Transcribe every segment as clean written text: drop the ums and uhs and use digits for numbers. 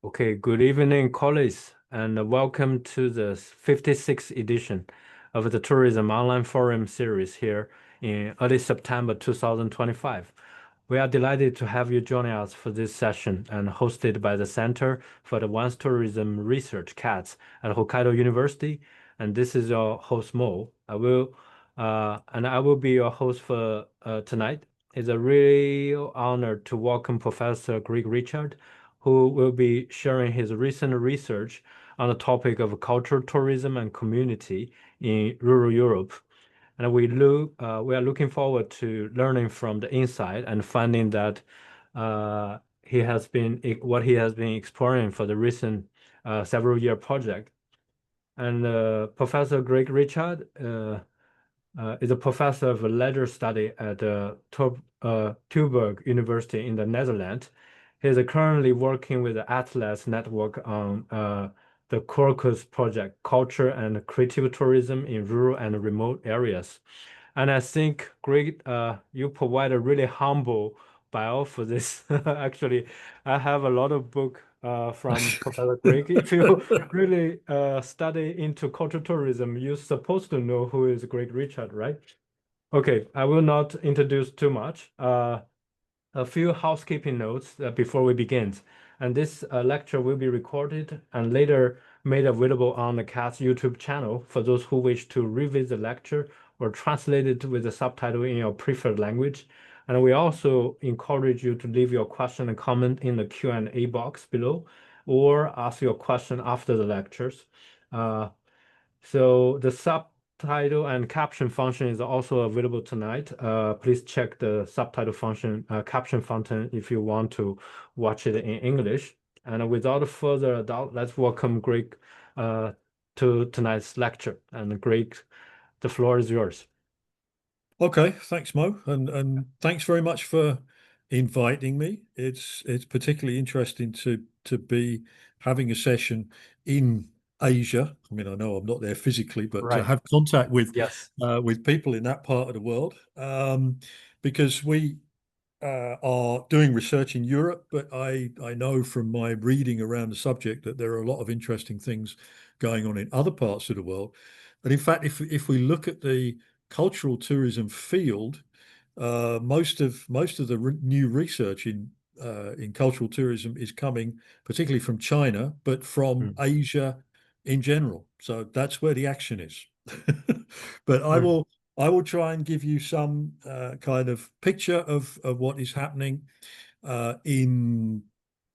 Okay, good evening, colleagues, and welcome to the 56th edition of the Tourism Online Forum series here in early September 2025. We are delighted to have you joining us for this session and hosted by the Center for Advanced Tourism Research, CATS, at Hokkaido University. And this is your host, Mo. I will be your host for tonight. It's a real honor to welcome Professor Greg Richard, who will be sharing his recent research on the topic of cultural tourism and community in rural Europe. And we are looking forward to learning from the insight and finding that what he has been exploring for the recent several year project. And Professor Greg Richard is a professor of leisure study at Tilburg University in the Netherlands. He is currently working with the Atlas Network on the Crocus Project, Culture and Creative Tourism in Rural and Remote Areas. And I think, Greg, you provide a really humble bio for this. Actually, I have a lot of book from Professor Greg. If you really study into cultural tourism, you're supposed to know who is Greg Richard, right? Okay, I will not introduce too much. A few housekeeping notes before we begin. And this lecture will be recorded and later made available on the CAT's YouTube channel for those who wish to revisit the lecture or translate it with the subtitle in your preferred language. And we also encourage you to leave your question and comment in the Q&A box below or ask your question after the lectures. Uh, so the subtitle and caption function is also available tonight. Please check the subtitle function, caption function if you want to watch it in English. And without further ado, let's welcome Greg to tonight's lecture. And Greg, the floor is yours. Okay, thanks, Mo, and thanks very much for inviting me. It's particularly interesting to be having a session in Asia. I mean, I know I'm not there physically, but to Right. have contact Yes. with people in that part of the world, because we are doing research in Europe, but I know from my reading around the subject that there are a lot of interesting things going on in other parts of the world. And in fact, if we look at the cultural tourism field, most of the new research in cultural tourism is coming particularly from China, but from Mm. Asia in general. So that's where the action is. But Mm. I will try and give you some kind of picture of what is happening in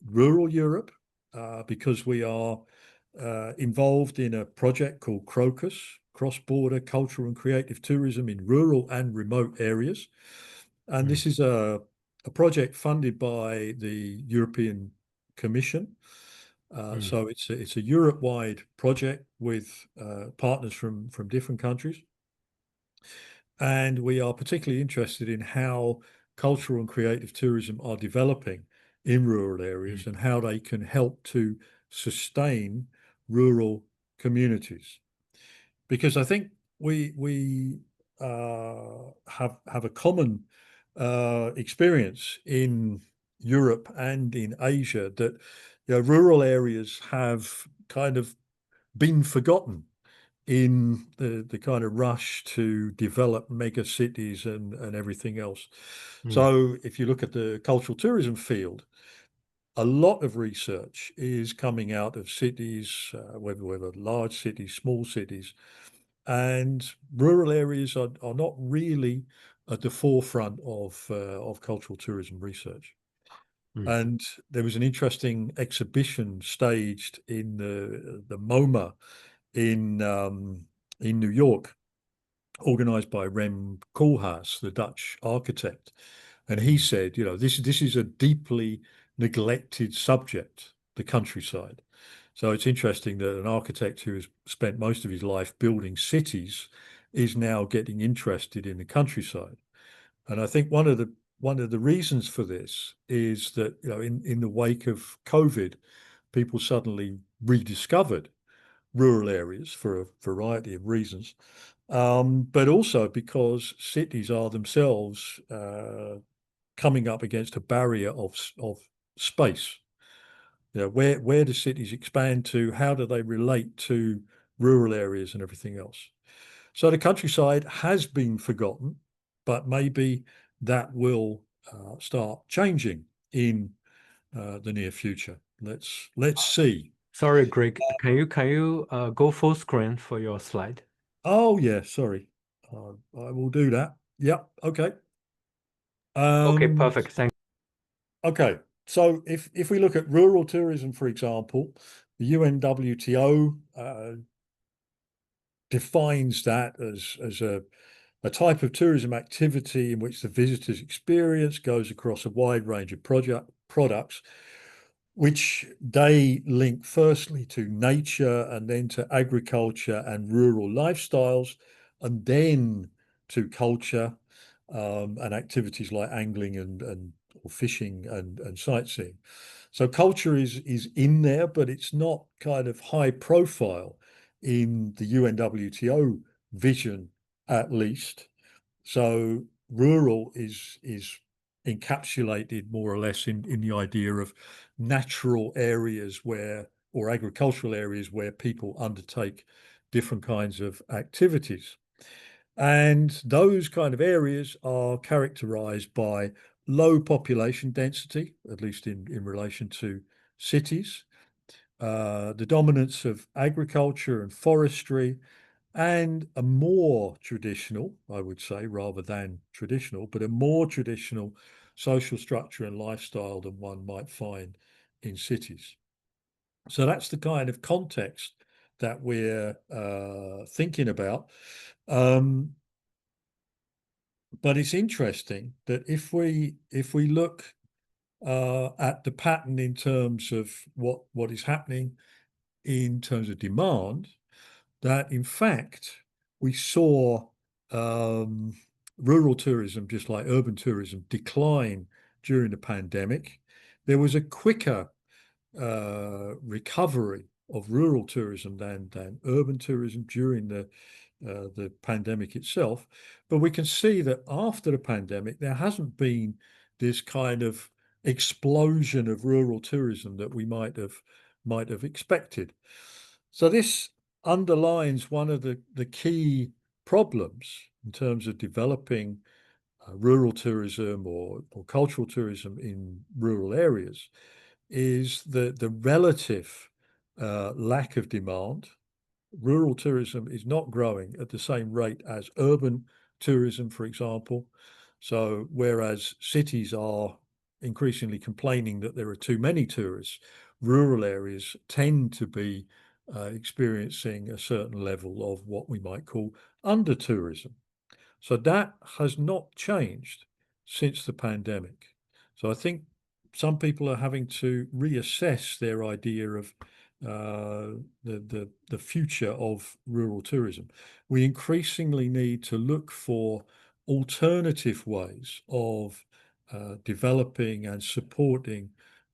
rural Europe, because we are involved in a project called Crocus, Cross-Border Cultural and Creative Tourism in Rural and Remote Areas. And Mm. this is a project funded by the European Commission. Mm. So it's a Europe-wide project with partners from different countries. And we are particularly interested in how cultural and creative tourism are developing in rural areas Mm. and how they can help to sustain rural communities. Because I think we have a common experience in Europe and in Asia that rural areas have kind of been forgotten in the kind of rush to develop mega cities and everything else. Mm. So if you look at the cultural tourism field, a lot of research is coming out of cities, whether large cities, small cities, and rural areas are not really at the forefront of cultural tourism research. Mm. And there was an interesting exhibition staged in the MoMA in New York, organized by Rem Koolhaas, the Dutch architect. And he said, this is a deeply neglected subject, the countryside. So it's interesting that an architect who has spent most of his life building cities is now getting interested in the countryside. And I think one of the reasons for this is that in the wake of COVID, people suddenly rediscovered rural areas for a variety of reasons, but also because cities are themselves coming up against a barrier of space. where do cities expand to? How do they relate to rural areas and everything else? So the countryside has been forgotten, but maybe that will start changing in the near future. Let's see. Sorry, Greg, can you go full screen for your slide? Oh yeah, sorry. I will do that. Yep. Okay. Okay, perfect. Thank Okay. So if we look at rural tourism, for example, the UNWTO defines that as a type of tourism activity in which the visitor's experience goes across a wide range of products, which they link firstly to nature and then to agriculture and rural lifestyles, and then to culture and activities like angling and or fishing and sightseeing. So culture is in there, but it's not kind of high profile in the UNWTO vision, at least. So rural is encapsulated more or less in the idea of natural areas where, or agricultural areas where people undertake different kinds of activities. And those kind of areas are characterized by low population density, at least in relation to cities, the dominance of agriculture and forestry, and a more traditional, I would say, rather than traditional, but a more traditional social structure and lifestyle than one might find in cities. So that's the kind of context that we're thinking about. But it's interesting that if we look at the pattern in terms of what is happening in terms of demand, that in fact we saw rural tourism, just like urban tourism, decline during the pandemic. There was a quicker recovery of rural tourism than urban tourism during the pandemic itself. But we can see that after the pandemic, there hasn't been this kind of explosion of rural tourism that we might have expected. So this underlines one of the key problems in terms of developing rural tourism or cultural tourism in rural areas is the relative lack of demand. Rural tourism is not growing at the same rate as urban tourism, for example. So whereas cities are increasingly complaining that there are too many tourists, rural areas tend to be experiencing a certain level of what we might call under-tourism. So that has not changed since the pandemic. So I think some people are having to reassess their idea of the future of rural tourism. We increasingly need to look for alternative ways of developing and supporting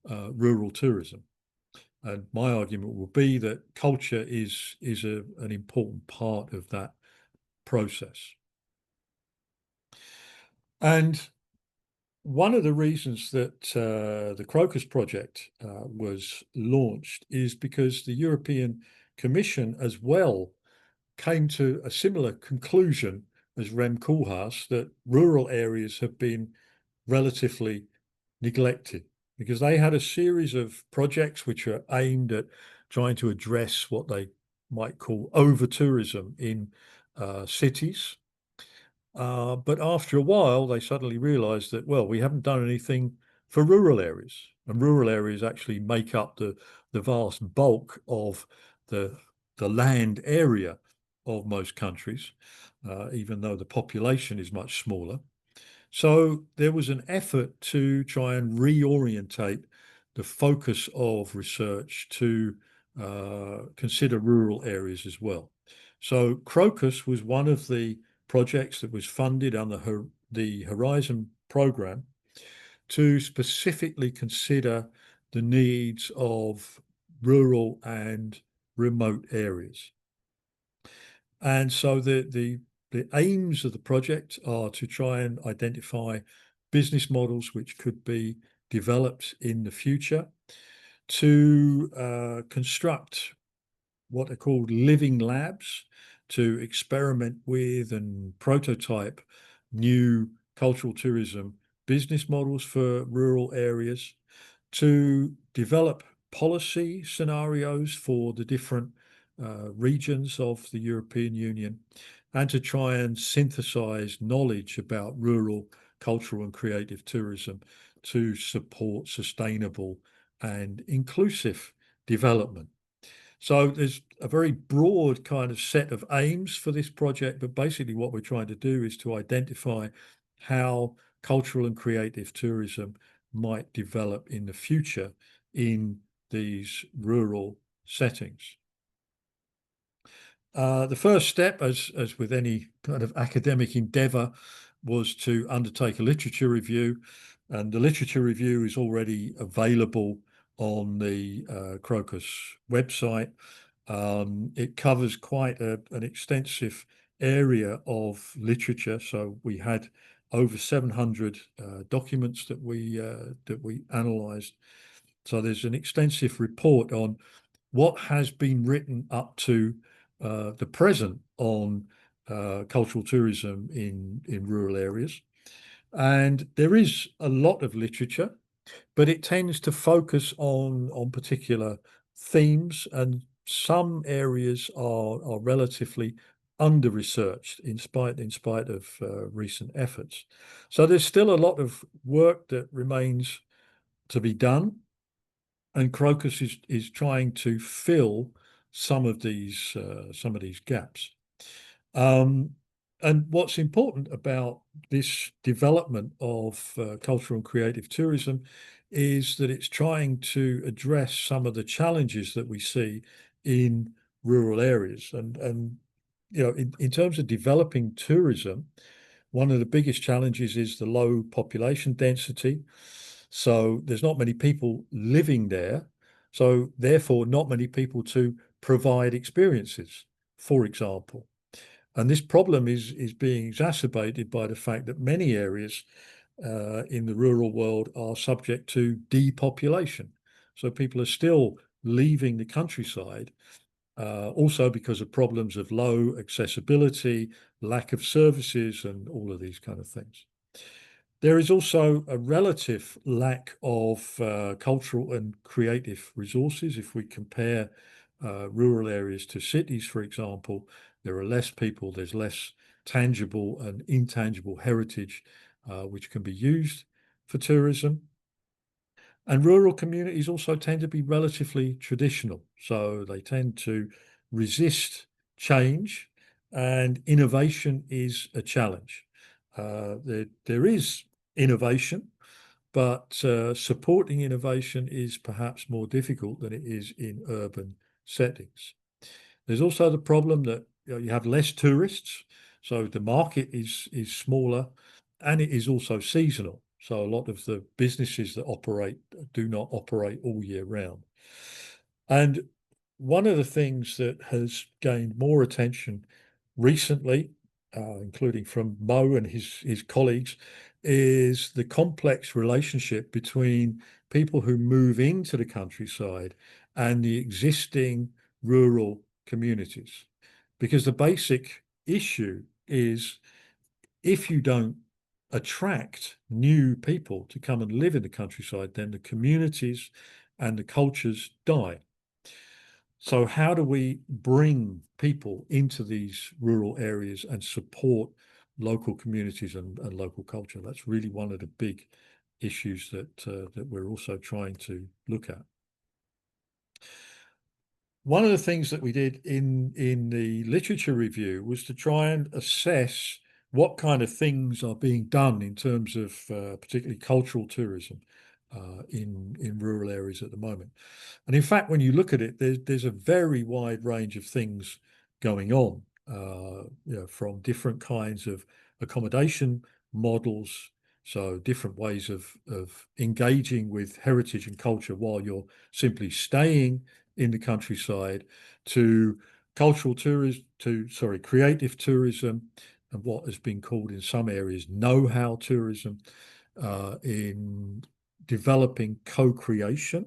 rural tourism. And my argument will be that culture is an important part of that process. And one of the reasons that the Crocus Project was launched is because the European Commission as well came to a similar conclusion as Rem Koolhaas, that rural areas have been relatively neglected, because they had a series of projects which are aimed at trying to address what they might call over-tourism in cities. But after a while, they suddenly realized that, well, we haven't done anything for rural areas. And rural areas actually make up the vast bulk of the land area of most countries, even though the population is much smaller. So there was an effort to try and reorientate the focus of research to consider rural areas as well. So Crocus was one of the projects that was funded under the Horizon program to specifically consider the needs of rural and remote areas. And so the aims of the project are to try and identify business models which could be developed in the future, to construct what are called living labs to experiment with and prototype new cultural tourism business models for rural areas, to develop policy scenarios for the different regions of the European Union, and to try and synthesize knowledge about rural cultural and creative tourism to support sustainable and inclusive development. So there's a very broad kind of set of aims for this project, but basically what we're trying to do is to identify how cultural and creative tourism might develop in the future in these rural settings. The first step, as with any kind of academic endeavour, was to undertake a literature review, and the literature review is already available on the Crocus website. It covers quite an extensive area of literature, so we had over 700 documents that we analysed. So there's an extensive report on what has been written up to the present on cultural tourism in rural areas. And there is a lot of literature, but it tends to focus on particular themes, and some areas are relatively under-researched in spite of recent efforts. So there's still a lot of work that remains to be done, and Crocus is trying to fill some of these gaps. And what's important about this development of cultural and creative tourism is that it's trying to address some of the challenges that we see in rural areas. And you know, in terms of developing tourism, one of the biggest challenges is the low population density. So there's not many people living there. So therefore, not many people to provide experiences, for example. And this problem is being exacerbated by the fact that many areas in the rural world are subject to depopulation. So people are still leaving the countryside, also because of problems of low accessibility, lack of services, and all of these kind of things. There is also a relative lack of cultural and creative resources. If we compare rural areas to cities, for example, there are less people, there's less tangible and intangible heritage which can be used for tourism. And rural communities also tend to be relatively traditional, so they tend to resist change, and innovation is a challenge. There is innovation, but supporting innovation is perhaps more difficult than it is in urban settings. There's also the problem that you have less tourists, so the market is smaller, and it is also seasonal. So a lot of the businesses that operate do not operate all year round. And one of the things that has gained more attention recently, including from Mo and his colleagues, is the complex relationship between people who move into the countryside and the existing rural communities. Because the basic issue is, if you don't attract new people to come and live in the countryside, then the communities and the cultures die. So how do we bring people into these rural areas and support local communities and local culture? That's really one of the big issues that we're also trying to look at. One of the things that we did in the literature review was to try and assess what kind of things are being done in terms of particularly cultural tourism in rural areas at the moment. And in fact, when you look at it, there's a very wide range of things going on, from different kinds of accommodation models, so different ways of engaging with heritage and culture while you're simply staying in the countryside, to cultural tourism, creative tourism, and what has been called in some areas know-how tourism, in developing co-creation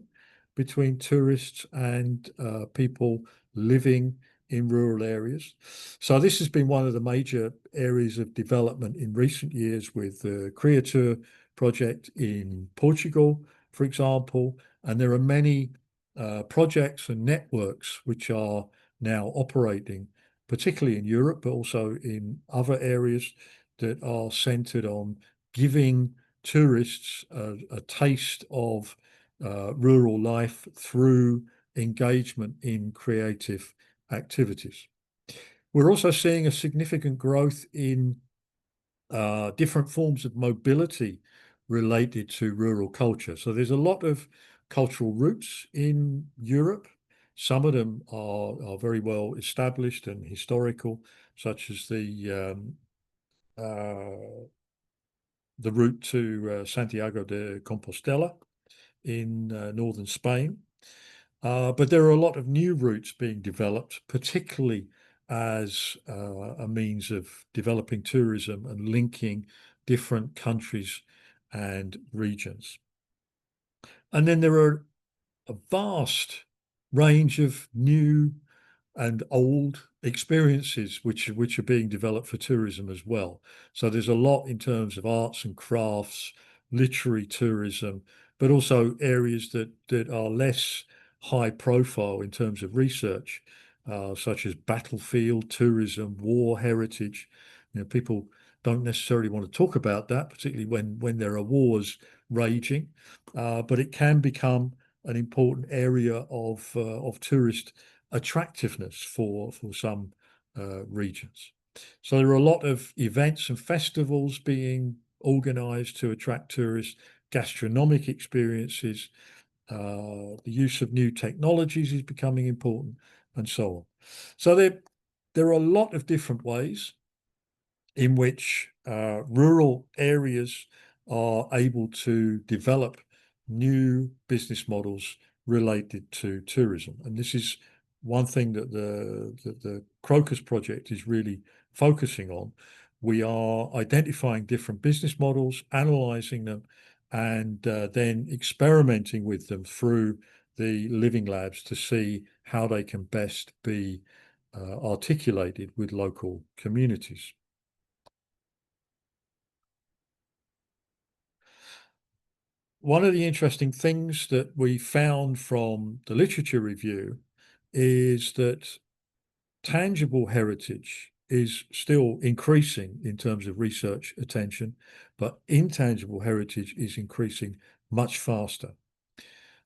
between tourists and people living in rural areas. So this has been one of the major areas of development in recent years with the Crocus Project in Portugal, for example. And there are many projects and networks which are now operating, particularly in Europe, but also in other areas that are centered on giving tourists a taste of rural life through engagement in creative activities. We're also seeing a significant growth in different forms of mobility related to rural culture. So there's a lot of cultural roots in Europe. Some of them are very well established and historical, such as the route to Santiago de Compostela in northern Spain. But there are a lot of new routes being developed, particularly as a means of developing tourism and linking different countries and regions. And then there are a vast range of new and old experiences which are being developed for tourism as well. So there's a lot in terms of arts and crafts, literary tourism, but also areas that are less high profile in terms of research, such as battlefield tourism, war heritage. You know, people don't necessarily want to talk about that, particularly when there are wars raging, but it can become an important area of tourist attractiveness for some regions. So there are a lot of events and festivals being organized to attract tourists, gastronomic experiences, the use of new technologies is becoming important, and so on. So there are a lot of different ways in which rural areas are able to develop new business models related to tourism. And this is one thing that the Crocus Project is really focusing on. We are identifying different business models, analyzing them, and then experimenting with them through the living labs to see how they can best be articulated with local communities. One of the interesting things that we found from the literature review is that tangible heritage is still increasing in terms of research attention, but intangible heritage is increasing much faster.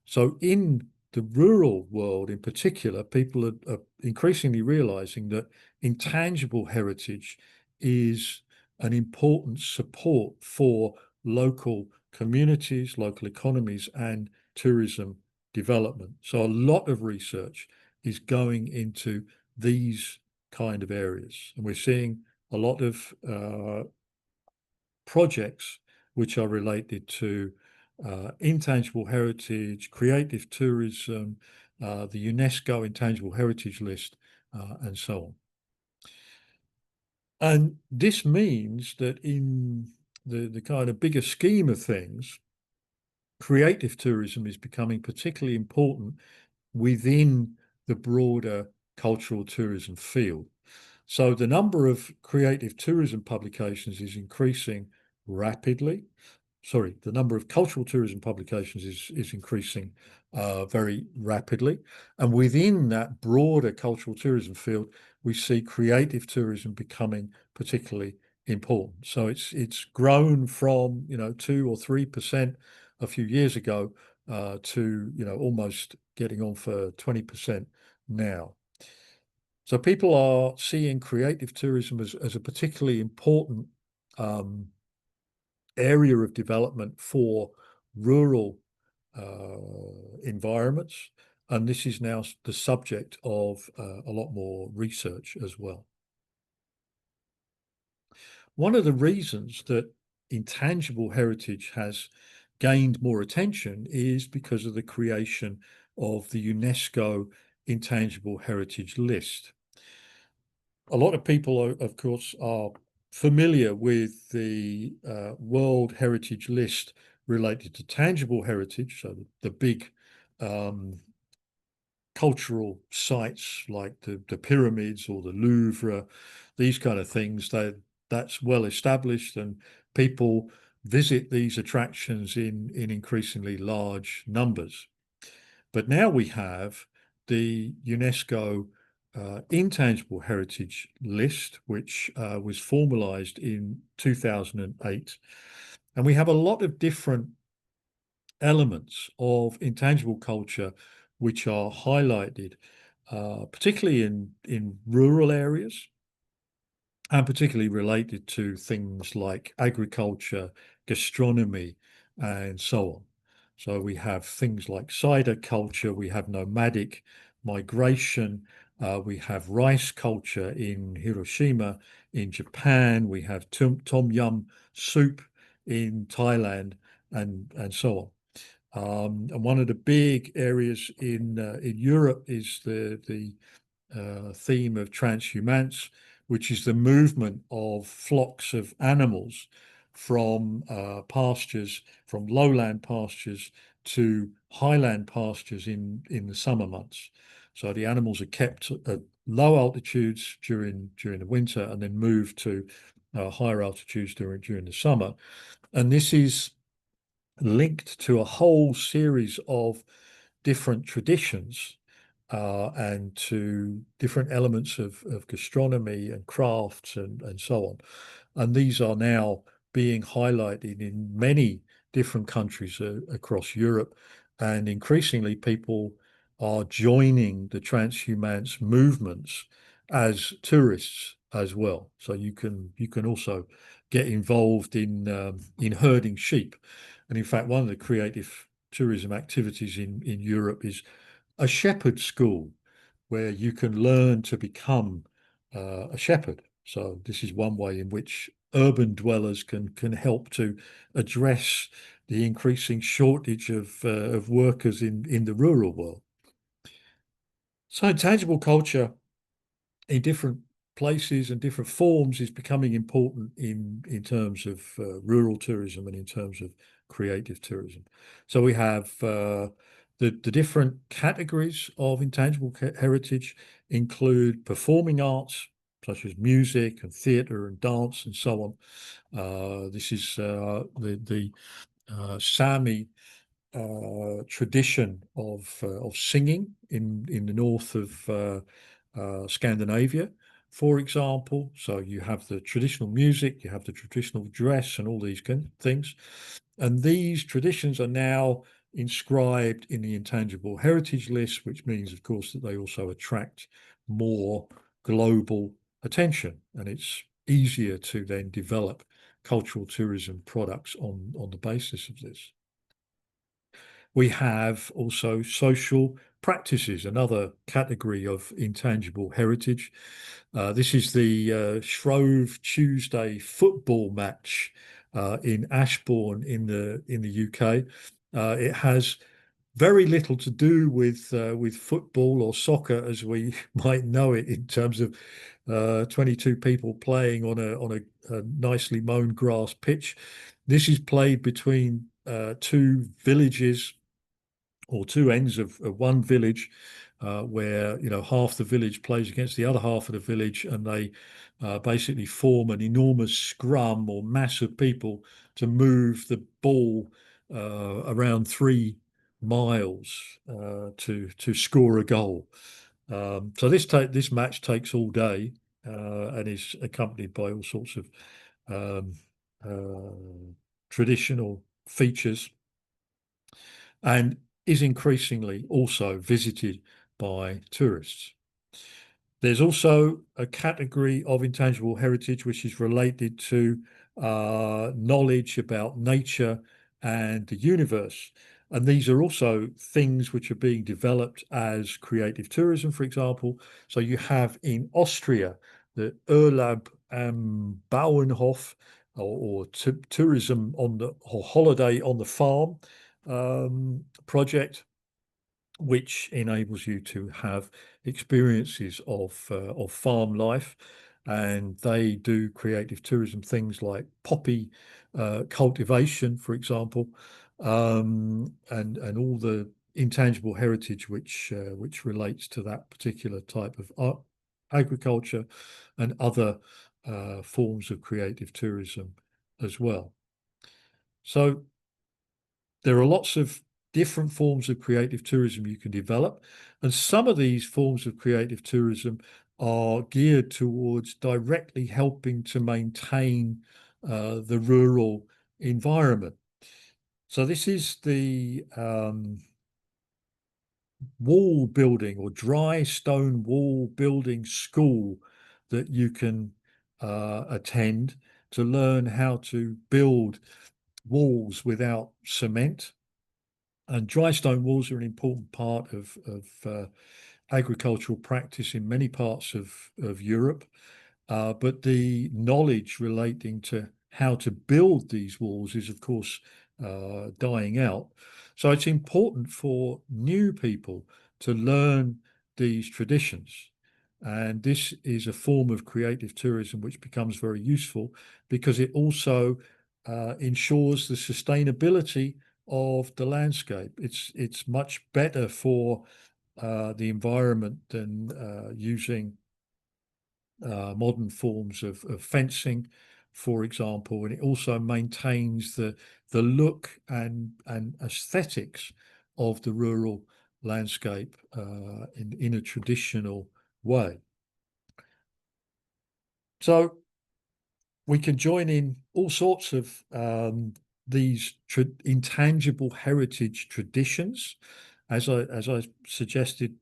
So in the rural world in particular, people are increasingly realizing that intangible heritage is an important support for local communities, local economies, and tourism development. So a lot of research is going into these kind of areas. And we're seeing a lot of projects which are related to intangible heritage, creative tourism, the UNESCO Intangible Heritage List, and so on. And this means that in the kind of bigger scheme of things, creative tourism is becoming particularly important within the broader cultural tourism field. So the number of creative tourism publications is increasing rapidly. Sorry, the number of cultural tourism publications is increasing very rapidly. And within that broader cultural tourism field, we see creative tourism becoming particularly important. So it's grown from 2 or 3% a few years ago to almost getting on for 20% now. So people are seeing creative tourism as a particularly important area of development for rural environments. And this is now the subject of a lot more research as well. One of the reasons that intangible heritage has gained more attention is because of the creation of the UNESCO Intangible Heritage List. A lot of people, of course, are familiar with the World Heritage List related to tangible heritage, so the big cultural sites like the pyramids or the Louvre, these kind of things, that's well established, and people visit these attractions in increasingly large numbers. But now we have the UNESCO Intangible Heritage List, which was formalized in 2008. And we have a lot of different elements of intangible culture which are highlighted, particularly in rural areas, and particularly related to things like agriculture, gastronomy, and so on. So we have things like cider culture, we have nomadic migration, we have rice culture in Hiroshima, in Japan, we have tom yum soup in Thailand, and so on. And one of the big areas in Europe is the theme of transhumance, which is the movement of flocks of animals from pastures, from lowland pastures to highland pastures in the summer months. So the animals are kept at low altitudes during the winter and then moved to higher altitudes during the summer. And this is linked to a whole series of different traditions and to different elements of gastronomy and crafts and so on. And these are now being highlighted in many different countries across Europe. And increasingly, people are joining the transhumance movements as tourists as well. So you can also get involved in herding sheep. And in fact, one of the creative tourism activities in Europe is a shepherd school where you can learn to become a shepherd. So this is one way in which urban dwellers can help to address the increasing shortage of workers in the rural world. So intangible culture in different places and different forms is becoming important in terms of rural tourism and in terms of creative tourism. So we have the different categories of intangible heritage include performing arts, such as music and theatre and dance and so on. This is the Sami tradition of singing in the north of Scandinavia, for example. So you have the traditional music, you have the traditional dress, and all these things. And these traditions are now inscribed in the Intangible Heritage List, which means, of course, that they also attract more global attention. And it's easier to then develop cultural tourism products on the basis of this. We have also social practices, another category of intangible heritage. This is the Shrove Tuesday football match in Ashbourne in the UK. It has very little to do with football or soccer as we might know it, in terms of 22 people playing on a nicely mown grass pitch. This is played between two villages, or two ends of one village, where half the village plays against the other half of the village, and they basically form an enormous scrum or mass of people to move the ball around 3 miles to score a goal. So this match takes all day and is accompanied by all sorts of traditional features, and is increasingly also visited by tourists. There's also a category of intangible heritage which is related to knowledge about nature and the universe. And these are also things which are being developed as creative tourism, for example. So you have in Austria the Urlaub am Bauernhof, or tourism or holiday on the farm project, which enables you to have experiences of farm life. And they do creative tourism things like poppy cultivation, for example, and all the intangible heritage, which relates to that particular type of agriculture and other forms of creative tourism as well. So there are lots of different forms of creative tourism you can develop, and some of these forms of creative tourism are geared towards directly helping to maintain the rural environment. So this is the wall building or dry stone wall building school that you can attend to learn how to build walls without cement. And dry stone walls are an important part of agricultural practice in many parts of Europe. But the knowledge relating to how to build these walls is, of course, dying out. So it's important for new people to learn these traditions. And this is a form of creative tourism which becomes very useful because it also ensures the sustainability of the landscape. It's much better for the environment than using modern forms of fencing, for example, and it also maintains the look and aesthetics of the rural landscape in a traditional way. So we can join in all sorts of these intangible heritage traditions. As I suggested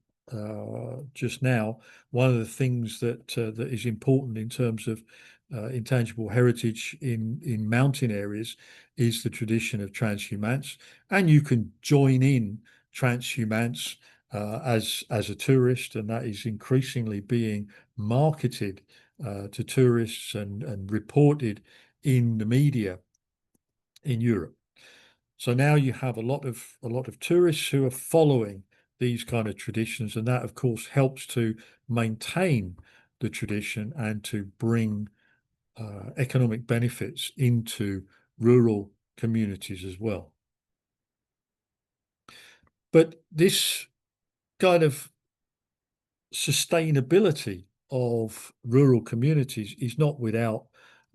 just now, one of the things that is important in terms of intangible heritage in mountain areas is the tradition of transhumance, and you can join in transhumance as a tourist, and that is increasingly being marketed to tourists and reported in the media in Europe. So now you have a lot of tourists who are following these kind of traditions, and that of course helps to maintain the tradition and to bring economic benefits into rural communities as well. But this kind of sustainability of rural communities is not without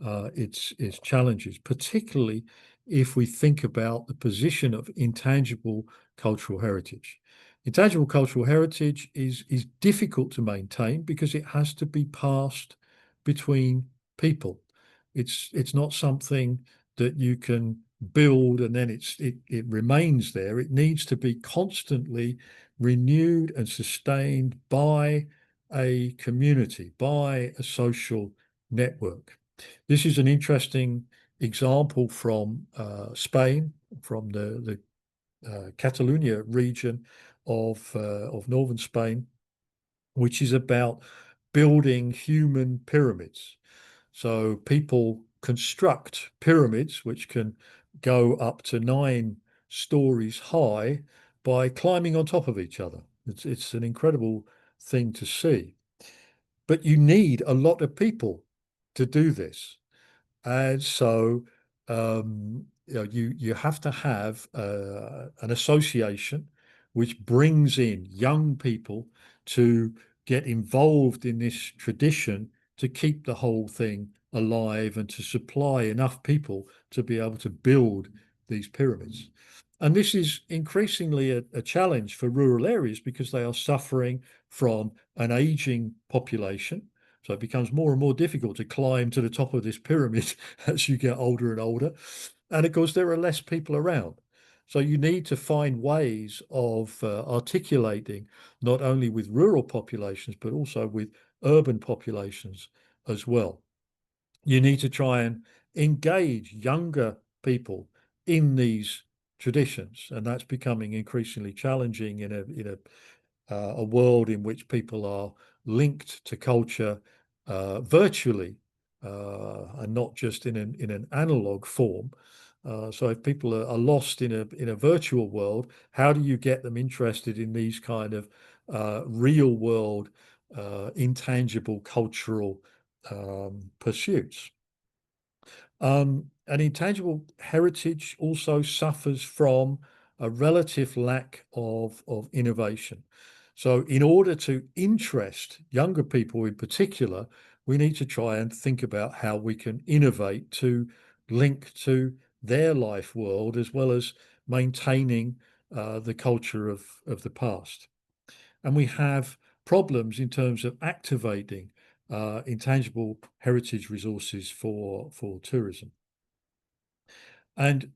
its challenges, particularly if we think about the position of intangible cultural heritage. Intangible cultural heritage is difficult to maintain because it has to be passed between people. It's not something that you can build and then it remains there. It needs to be constantly renewed and sustained by a community, by a social network. This is an interesting example from Spain, from the Catalonia region of northern Spain, which is about building human pyramids. So people construct pyramids which can go up to 9 stories high by climbing on top of each other. It's an incredible thing to see. But you need a lot of people to do this. And so you have to have an association which brings in young people to get involved in this tradition to keep the whole thing alive and to supply enough people to be able to build these pyramids. And this is increasingly a challenge for rural areas because they are suffering from an aging population. So it becomes more and more difficult to climb to the top of this pyramid as you get older and older. And of course, there are less people around. So you need to find ways of articulating not only with rural populations, but also with urban populations as well. You need to try and engage younger people in these traditions, and that's becoming increasingly challenging in a world in which people are linked to culture virtually and not just in an analog form. So if people are lost in a virtual world, how do you get them interested in these kind of real world intangible cultural pursuits? And intangible heritage also suffers from a relative lack of innovation. So in order to interest younger people in particular, we need to try and think about how we can innovate to link to their life world, as well as maintaining the culture of the past. And we have problems in terms of activating intangible heritage resources for tourism. And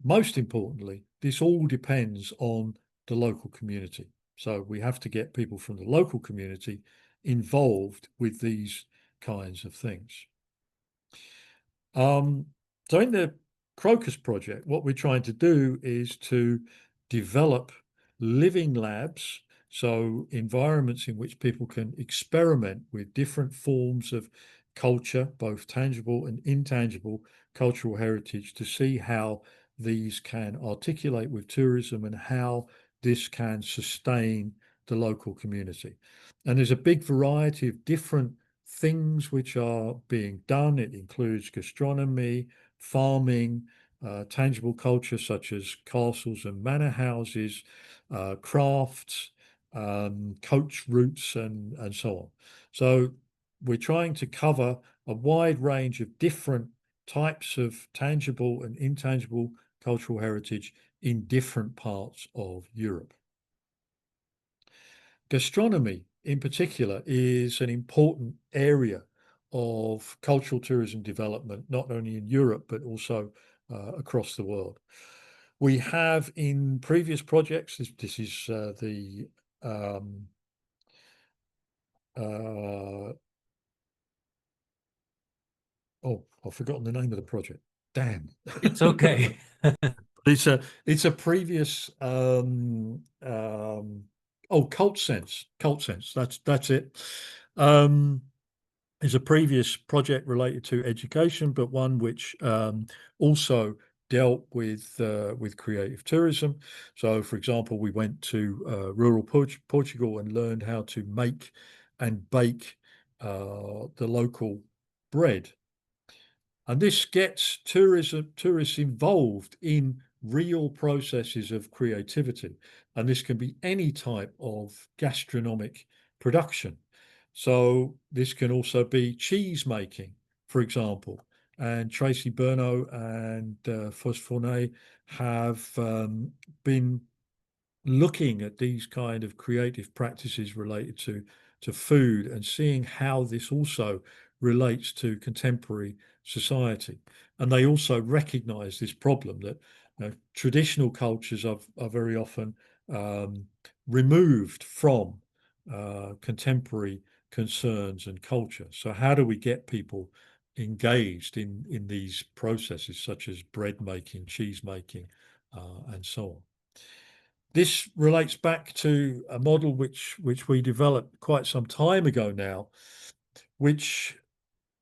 most importantly, this all depends on the local community. So we have to get people from the local community involved with these kinds of things. So in the Crocus Project, what we're trying to do is to develop living labs, so environments in which people can experiment with different forms of culture, both tangible and intangible cultural heritage, to see how these can articulate with tourism and how this can sustain the local community. And there's a big variety of different things which are being done. It includes gastronomy, farming, tangible culture such as castles and manor houses, crafts, coach routes, and so on. So we're trying to cover a wide range of different types of tangible and intangible cultural heritage in different parts of Europe. Gastronomy, in particular, is an important area of cultural tourism development, not only in Europe, but also across the world. We have in previous projects, this is oh, I've forgotten the name of the project. Damn. It's okay. It's a previous cult sense. That's it. Is a previous project related to education, but one which also dealt with creative tourism. So, for example, we went to rural Portugal and learned how to make and bake the local bread. And this gets tourists involved in real processes of creativity. And this can be any type of gastronomic production. So this can also be cheese making, for example. And Tracy Berno and Fosforne have been looking at these kind of creative practices related to food and seeing how this also relates to contemporary society. And they also recognize this problem that traditional cultures are very often removed from contemporary concerns and culture. So how do we get people engaged in these processes such as bread making, cheese making, and so on? This relates back to a model which we developed quite some time ago now, which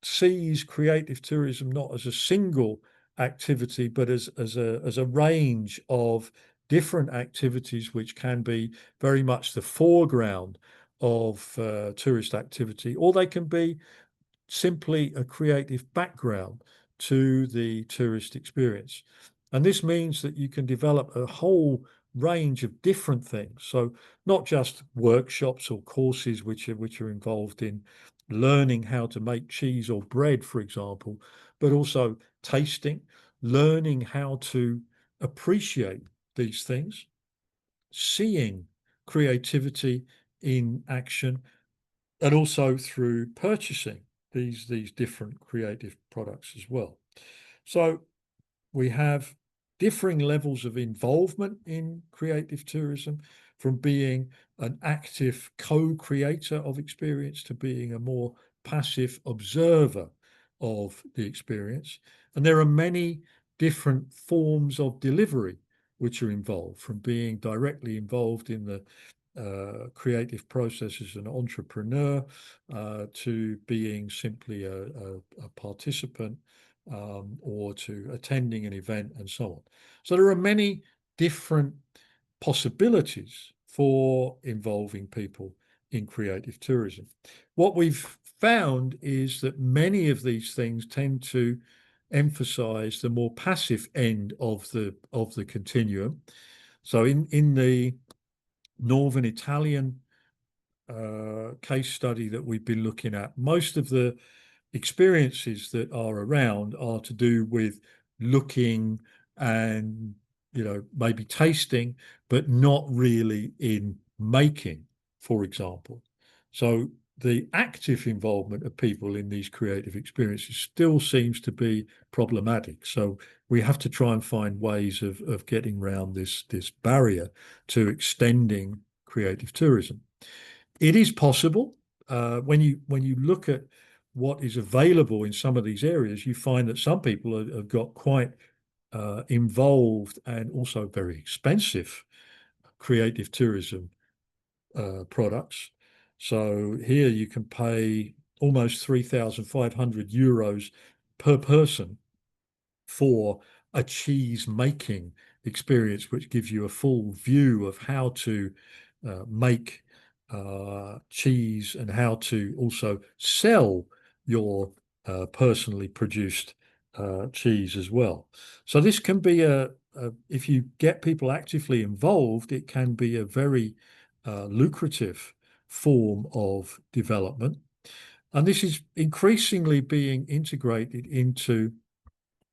sees creative tourism not as a single activity, but as a range of different activities which can be very much the foreground of tourist activity, or they can be simply a creative background to the tourist experience. And this means that you can develop a whole range of different things. So not just workshops or courses which are involved in learning how to make cheese or bread, for example, but also tasting, learning how to appreciate these things, seeing creativity in action, and also through purchasing these different creative products as well. So we have differing levels of involvement in creative tourism, from being an active co-creator of experience to being a more passive observer of the experience. And there are many different forms of delivery which are involved, from being directly involved in the creative process as an entrepreneur to being simply a participant or to attending an event and so on. So there are many different possibilities for involving people in creative tourism. What we've found is that many of these things tend to emphasize the more passive end of the continuum. So in the Northern Italian case study that we've been looking at, most of the experiences that are around are to do with looking and, maybe tasting, but not really in making, for example. So the active involvement of people in these creative experiences still seems to be problematic. So we have to try and find ways of getting around this barrier to extending creative tourism. It is possible. When you look at what is available in some of these areas, you find that some people have got quite involved and also very expensive creative tourism products. So here you can pay almost 3,500 euros per person for a cheese making experience, which gives you a full view of how to make cheese and how to also sell your personally produced cheese as well. So this can be if you get people actively involved, it can be a very lucrative form of development. And this is increasingly being integrated into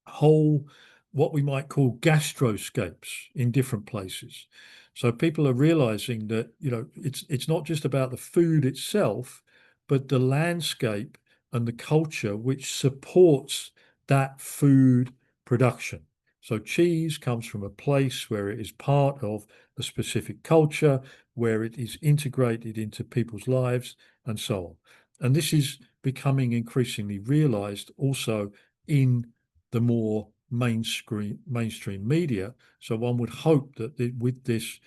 whole, what we might call gastroscapes in different places. So people are realizing that, it's not just about the food itself, but the landscape and the culture which supports that food production. So cheese comes from a place where it is part of a specific culture, where it is integrated into people's lives, and so on. And this is becoming increasingly realized also in the more mainstream media. So one would hope that with this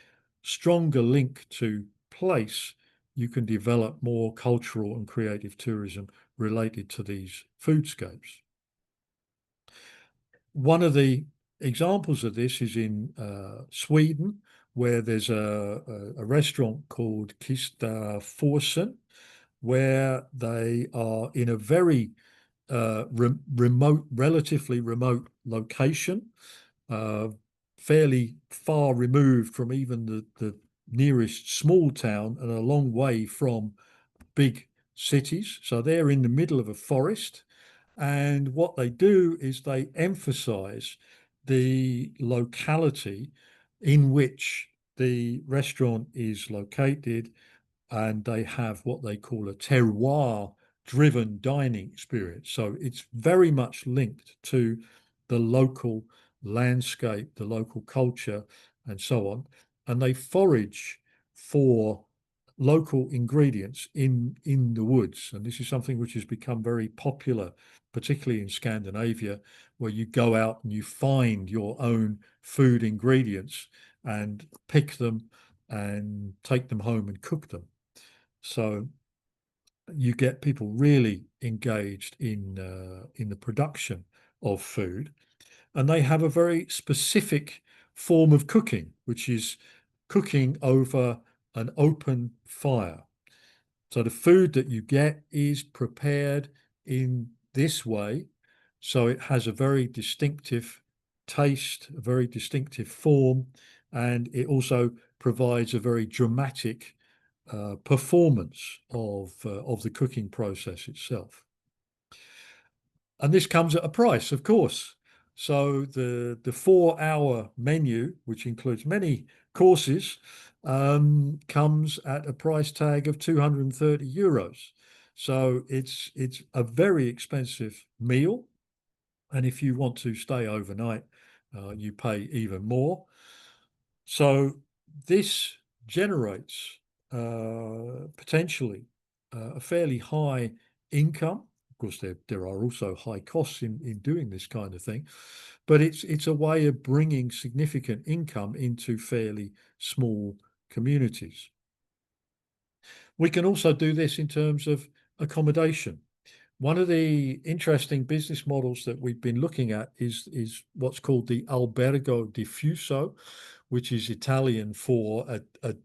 stronger link to place, you can develop more cultural and creative tourism related to these foodscapes. One of the examples of this is in Sweden, where there's a restaurant called Kista Forsen, where they are in a very relatively remote location, fairly far removed from even the nearest small town and a long way from big cities. So they're in the middle of a forest. And what they do is they emphasize the locality in which the restaurant is located, and they have what they call a terroir driven dining experience. So it's very much linked to the local landscape, the local culture, and so on. And they forage for local ingredients in the woods. And this is something which has become very popular, particularly in Scandinavia, where you go out and you find your own food ingredients and pick them and take them home and cook them. So you get people really engaged in the production of food, and they have a very specific form of cooking, which is cooking over an open fire. So the food that you get is prepared in this way, so it has a very distinctive taste, a very distinctive form, and it also provides a very dramatic performance of the cooking process itself. And this comes at a price, of course. So the 4-hour menu, which includes many courses, comes at a price tag of 230 euros. So it's a very expensive meal. And if you want to stay overnight, you pay even more. So this generates potentially a fairly high income. Of course, there are also high costs in doing this kind of thing, but it's a way of bringing significant income into fairly small communities. We can also do this in terms of accommodation. One of the interesting business models that we've been looking at is what's called the albergo diffuso, which is Italian for a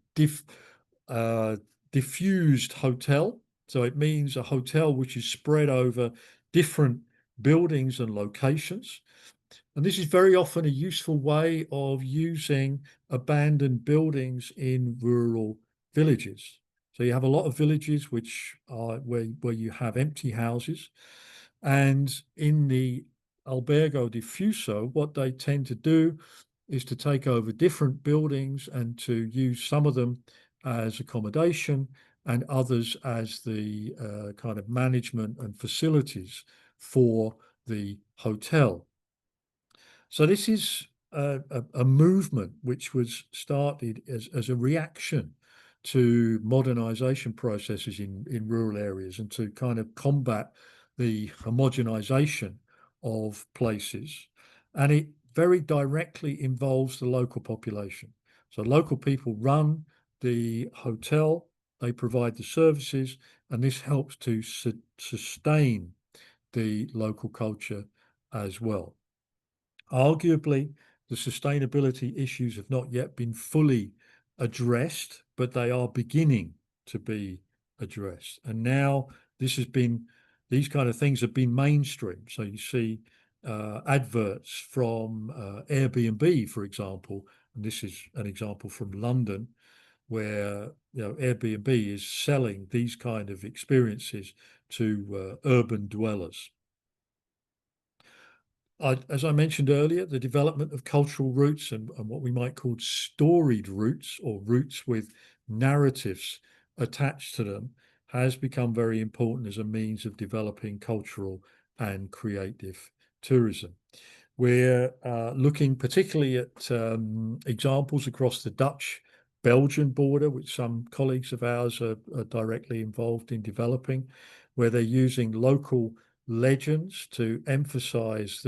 diffused hotel. So it means a hotel which is spread over different buildings and locations. And this is very often a useful way of using abandoned buildings in rural villages. So you have a lot of villages which are where you have empty houses. And in the albergo diffuso, what they tend to do is to take over different buildings and to use some of them as accommodation and others as the kind of management and facilities for the hotel. So this is a movement which was started as a reaction to modernization processes in rural areas and to kind of combat the homogenization of places. And it very directly involves the local population. So local people run the hotel, they provide the services, and this helps to sustain the local culture as well. Arguably, the sustainability issues have not yet been fully addressed, but they are beginning to be addressed. And now these kind of things have been mainstream. So you see adverts from Airbnb, for example, and this is an example from London, where Airbnb is selling these kind of experiences to urban dwellers. As I mentioned earlier, the development of cultural roots and what we might call storied roots or roots with narratives attached to them has become very important as a means of developing cultural and creative tourism. We're looking particularly at examples across the Dutch-Belgian border, which some colleagues of ours are directly involved in developing, where they're using local legends to emphasize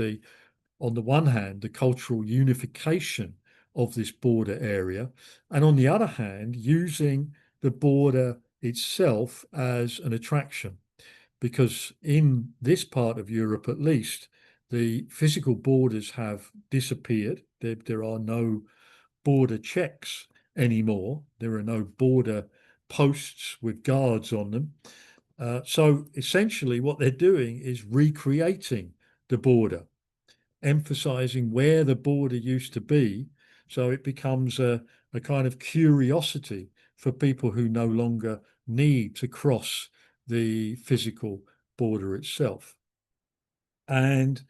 on the one hand, the cultural unification of this border area, and on the other hand, using the border itself as an attraction. Because in this part of Europe, at least, the physical borders have disappeared. There are no border checks anymore. There are no border posts with guards on them. So essentially, what they're doing is recreating the border, emphasizing where the border used to be. So it becomes a kind of curiosity for people who no longer need to cross the physical border itself. And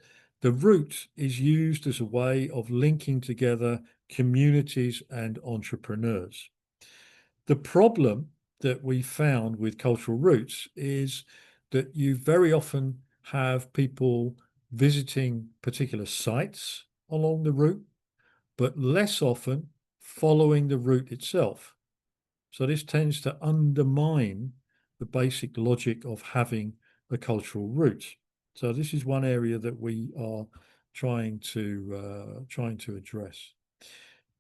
the route is used as a way of linking together communities and entrepreneurs. The problem that we found with cultural routes is that you very often have people visiting particular sites along the route, but less often following the route itself. So this tends to undermine the basic logic of having a cultural route. So this is one area that we are trying to address.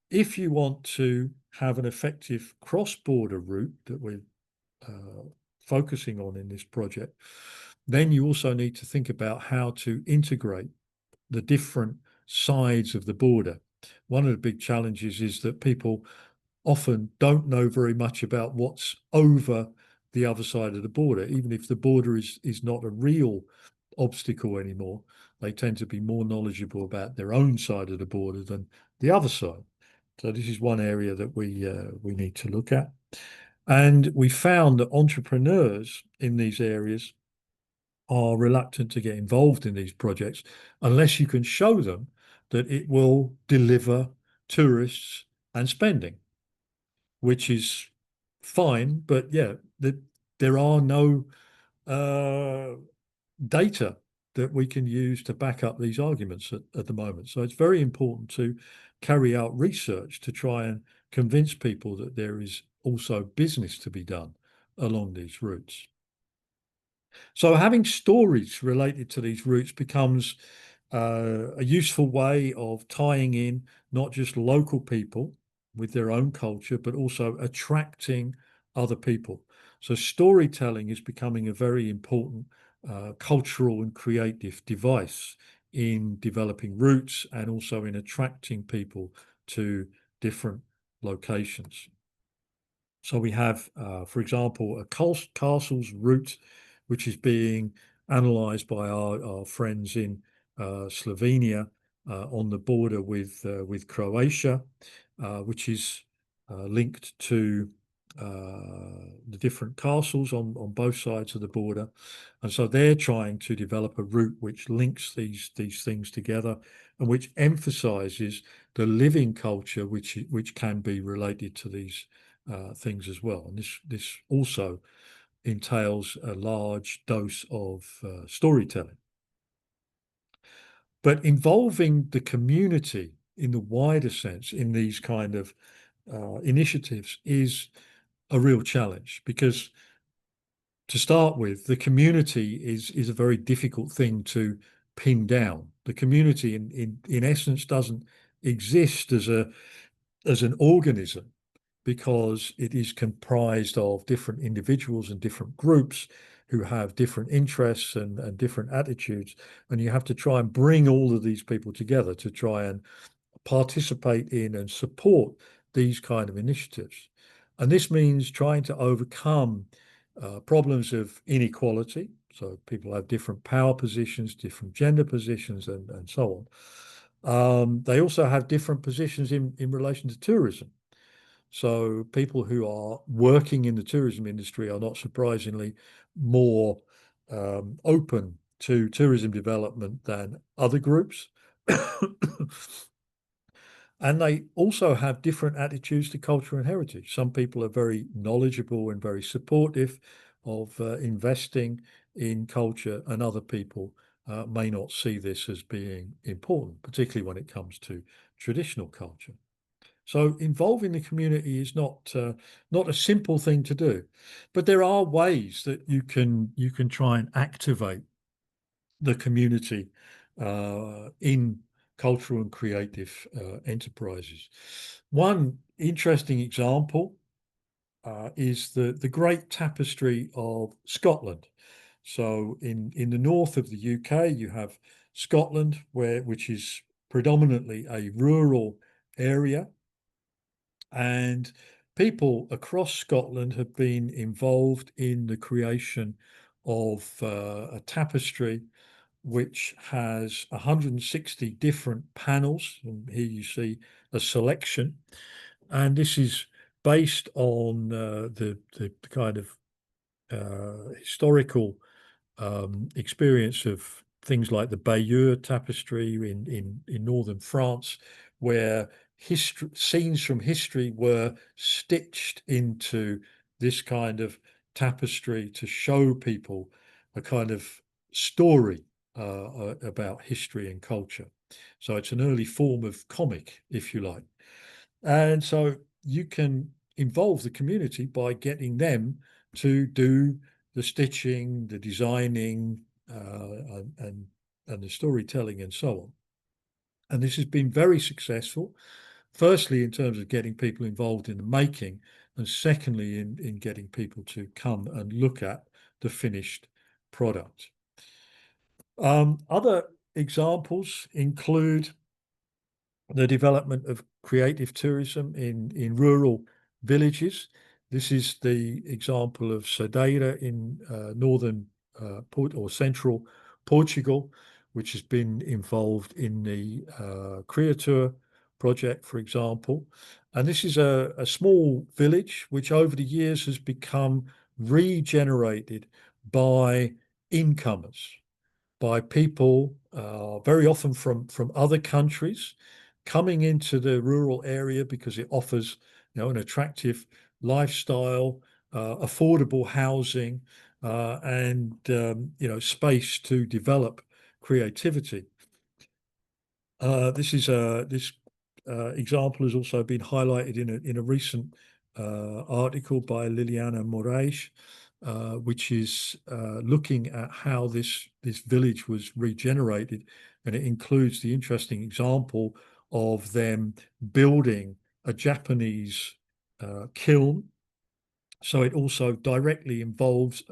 If you want to have an effective cross-border route that we're focusing on in this project, then you also need to think about how to integrate the different sides of the border. One of the big challenges is that people often don't know very much about what's over the other side of the border. Even if the border is not a real obstacle anymore, they tend to be more knowledgeable about their own side of the border than the other side. So this is one area that we need to look at. And we found that entrepreneurs in these areas are reluctant to get involved in these projects unless you can show them that it will deliver tourists and spending, which is fine. But yeah, there are no data that we can use to back up these arguments at the moment. So it's very important to carry out research to try and convince people that there is also business to be done along these routes. So having stories related to these routes becomes a useful way of tying in not just local people with their own culture, but also attracting other people. So storytelling is becoming a very important cultural and creative device in developing routes and also in attracting people to different locations. So we have, for example, a castle's route, which is being analysed by our friends in Slovenia on the border with Croatia, which is linked to the different castles on both sides of the border. And so they're trying to develop a route which links these things together and which emphasizes the living culture which can be related to these things as well. And this also entails a large dose of storytelling. But involving the community in the wider sense in these kind of initiatives is a real challenge, because to start with, the community is a very difficult thing to pin down. The community in essence doesn't exist as an organism, because it is comprised of different individuals and different groups who have different interests and different attitudes. And you have to try and bring all of these people together to try and participate in and support these kind of initiatives. And this means trying to overcome problems of inequality. So people have different power positions, different gender positions, and so on. They also have different positions in relation to tourism. So people who are working in the tourism industry are not surprisingly more open to tourism development than other groups. And they also have different attitudes to culture and heritage. Some people are very knowledgeable and very supportive of investing in culture, and other people may not see this as being important, particularly when it comes to traditional culture. So involving the community is not a simple thing to do, but there are ways that you can try and activate the community in cultural and creative enterprises. One interesting example is the Great Tapestry of Scotland. So in the north of the UK, you have Scotland, which is predominantly a rural area, and people across Scotland have been involved in the creation of a tapestry which has 160 different panels. And here you see a selection. And this is based on the kind of historical experience of things like the Bayeux tapestry in northern France, where scenes from history were stitched into this kind of tapestry to show people a kind of story about history and culture. So it's an early form of comic, if you like. And so you can involve the community by getting them to do the stitching, the designing, and the storytelling and so on. And this has been very successful, firstly, in terms of getting people involved in the making, and secondly, in getting people to come and look at the finished product. Other examples include the development of creative tourism in rural villages. This is the example of Cedeira in northern or central Portugal, which has been involved in the Crocus Project, for example. And this is a small village which over the years has become regenerated by incomers, by people very often from other countries coming into the rural area because it offers, an attractive lifestyle, affordable housing, and space to develop creativity. This example has also been highlighted in a recent article by Liliana Moraes, which is looking at how this village was regenerated, and it includes the interesting example of them building a Japanese kiln. So it also directly involves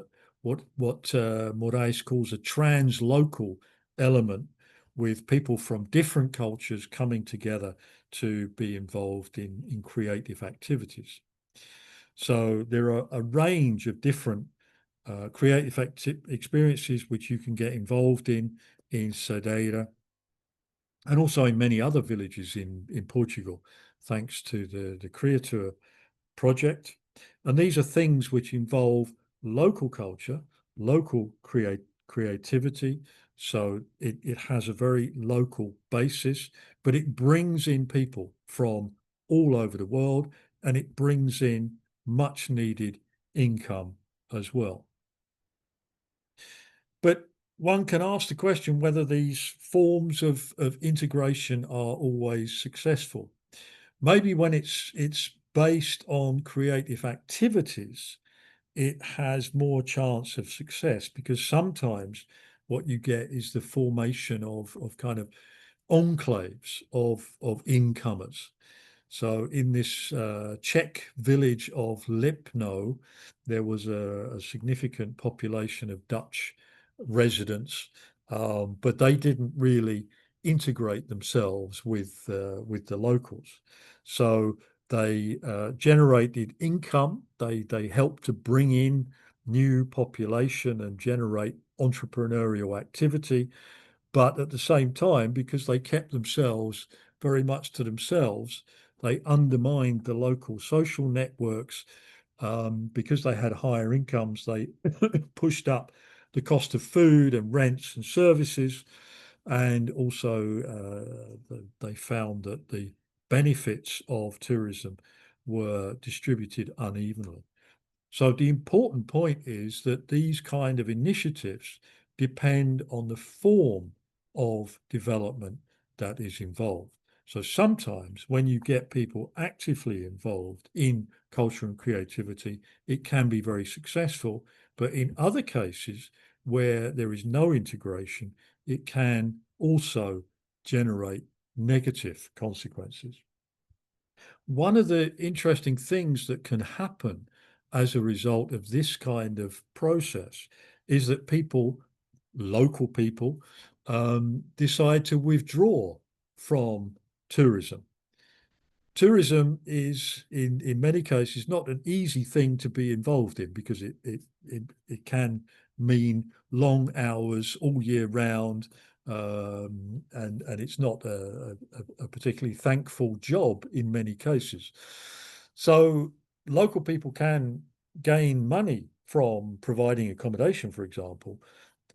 what Moraes calls a translocal element, with people from different cultures coming together to be involved in creative activities. So there are a range of different creative experiences which you can get involved in Cedeira. and also in many other villages in Portugal, thanks to the Crocus Project. And these are things which involve local culture, local creativity. So it has a very local basis, but it brings in people from all over the world, and it brings in much needed income as well. But one can ask the question whether these forms of integration are always successful. Maybe when it's based on creative activities, it has more chance of success, because sometimes what you get is the formation of kind of enclaves of incomers. So in this Czech village of Lipno, there was a significant population of Dutch residents, but they didn't really integrate themselves with the locals. So they generated income. They helped to bring in new population and generate entrepreneurial activity. But at the same time, because they kept themselves very much to themselves, they undermined the local social networks. Because they had higher incomes, they pushed up the cost of food and rents and services. And also, they found that the benefits of tourism were distributed unevenly. So the important point is that these kind of initiatives depend on the form of development that is involved. So sometimes when you get people actively involved in culture and creativity, it can be very successful. But in other cases where there is no integration, it can also generate negative consequences. One of the interesting things that can happen as a result of this kind of process is that people, local people, decide to withdraw from tourism. Tourism is, in many cases, not an easy thing to be involved in, because it can mean long hours all year round, and it's not a particularly thankful job in many cases. So local people can gain money from providing accommodation, for example,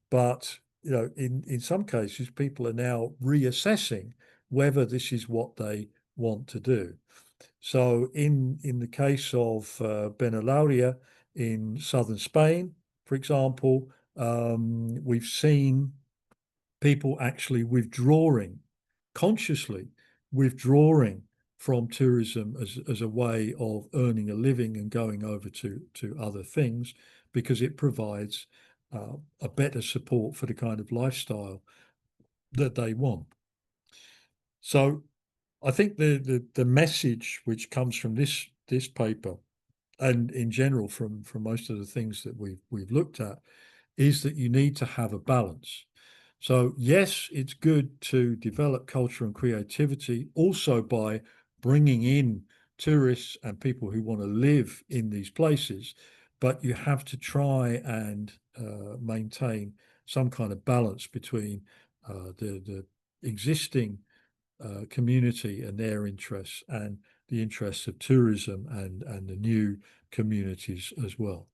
but in some cases, people are now reassessing whether this is what they want to do. So in the case of Benalauria in southern Spain, for example, we've seen people actually consciously withdrawing from tourism as a way of earning a living and going over to other things, because it provides a better support for the kind of lifestyle that they want. So I think the message which comes from this paper, and in general from most of the things that we've looked at, is that you need to have a balance. So yes, it's good to develop culture and creativity also by bringing in tourists and people who want to live in these places, but you have to try and maintain some kind of balance between the existing community and their interests, and the interests of tourism and the new communities as well.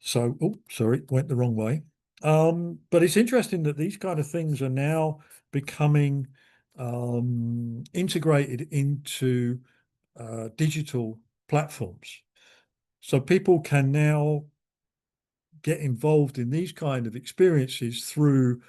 So, oh, sorry, went the wrong way. But it's interesting that these kind of things are now becoming integrated into digital platforms. So people can now get involved in these kind of experiences through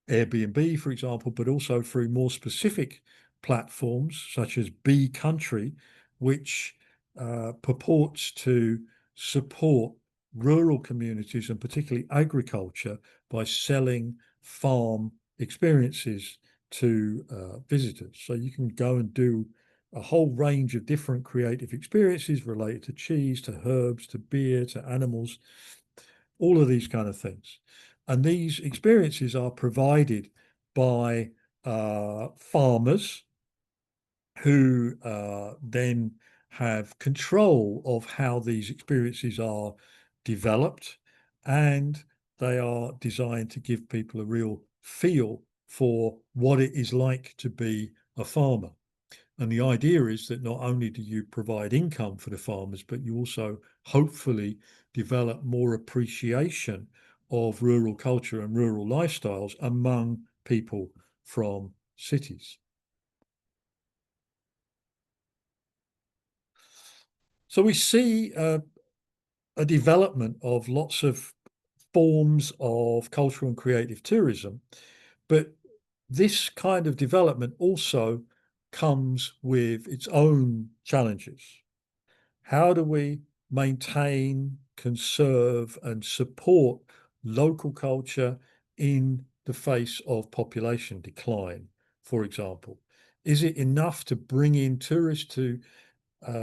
Airbnb, for example, but also through more specific platforms such as Bee Country, which purports to support rural communities and particularly agriculture by selling farm experiences to visitors. So you can go and do a whole range of different creative experiences related to cheese, to herbs, to beer, to animals, all of these kind of things. And these experiences are provided by farmers who then have control of how these experiences are developed, and they are designed to give people a real feel for what it is like to be a farmer. And the idea is that not only do you provide income for the farmers, but you also hopefully develop more appreciation of rural culture and rural lifestyles among people from cities. So we see a development of lots of forms of cultural and creative tourism, but this kind of development also comes with its own challenges. How do we maintain, conserve, and support local culture in the face of population decline, for example? Is it enough to bring in tourists to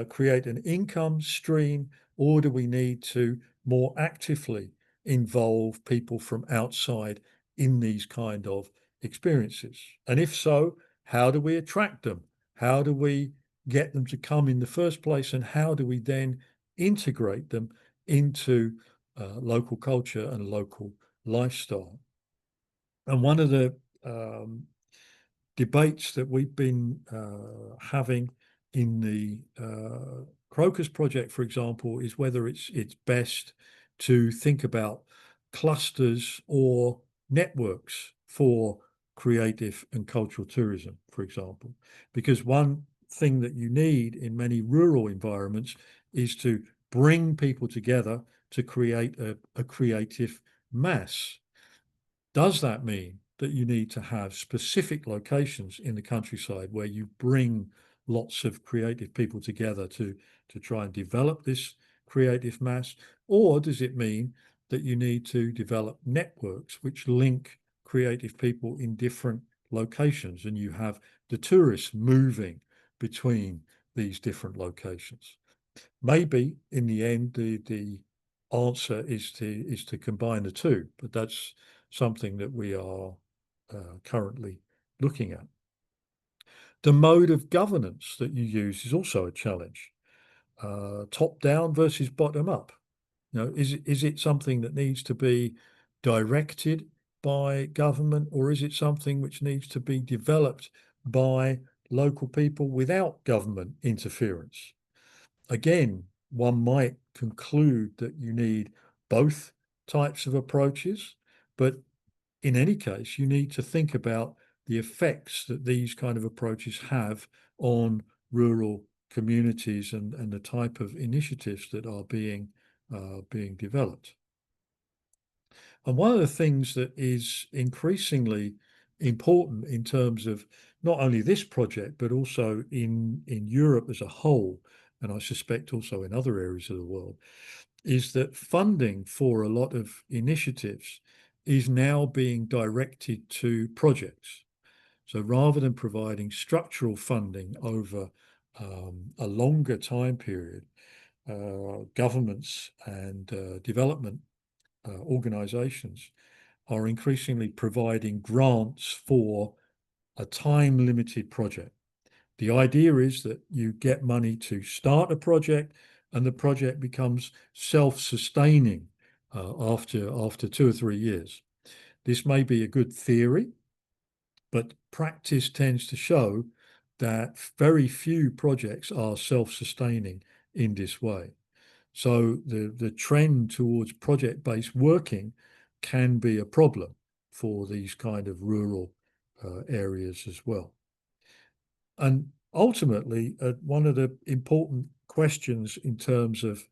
create an income stream, or do we need to more actively involve people from outside in these kind of experiences? And if so, how do we attract them? How do we get them to come in the first place? And how do we then integrate them into local culture and local lifestyle? And one of the debates that we've been having in the Crocus Project, for example, is whether it's best to think about clusters or networks for creative and cultural tourism, for example. Because one thing that you need in many rural environments is to bring people together to create a creative mass. Does that mean that you need to have specific locations in the countryside where you bring lots of creative people together to try and develop this creative mass? Or does it mean that you need to develop networks which link creative people in different locations, and you have the tourists moving between these different locations? Maybe in the end, the answer is to combine the two, but that's something that we are currently looking at. The mode of governance that you use is also a challenge. Top down versus bottom up. You know, is it something that needs to be directed by government, or is it something which needs to be developed by local people without government interference? Again, one might conclude that you need both types of approaches, but in any case, you need to think about the effects that these kind of approaches have on rural communities and the type of initiatives that are being developed. And one of the things that is increasingly important in terms of not only this project, but also in Europe as a whole, and I suspect also in other areas of the world, is that funding for a lot of initiatives is now being directed to projects. So rather than providing structural funding over a longer time period, governments and development organizations are increasingly providing grants for a time-limited project. The idea is that you get money to start a project, and the project becomes self-sustaining after 2 or 3 years. This may be a good theory, but practice tends to show that very few projects are self-sustaining in this way. So the trend towards project-based working can be a problem for these kind of rural areas as well. And ultimately, one of the important questions in terms of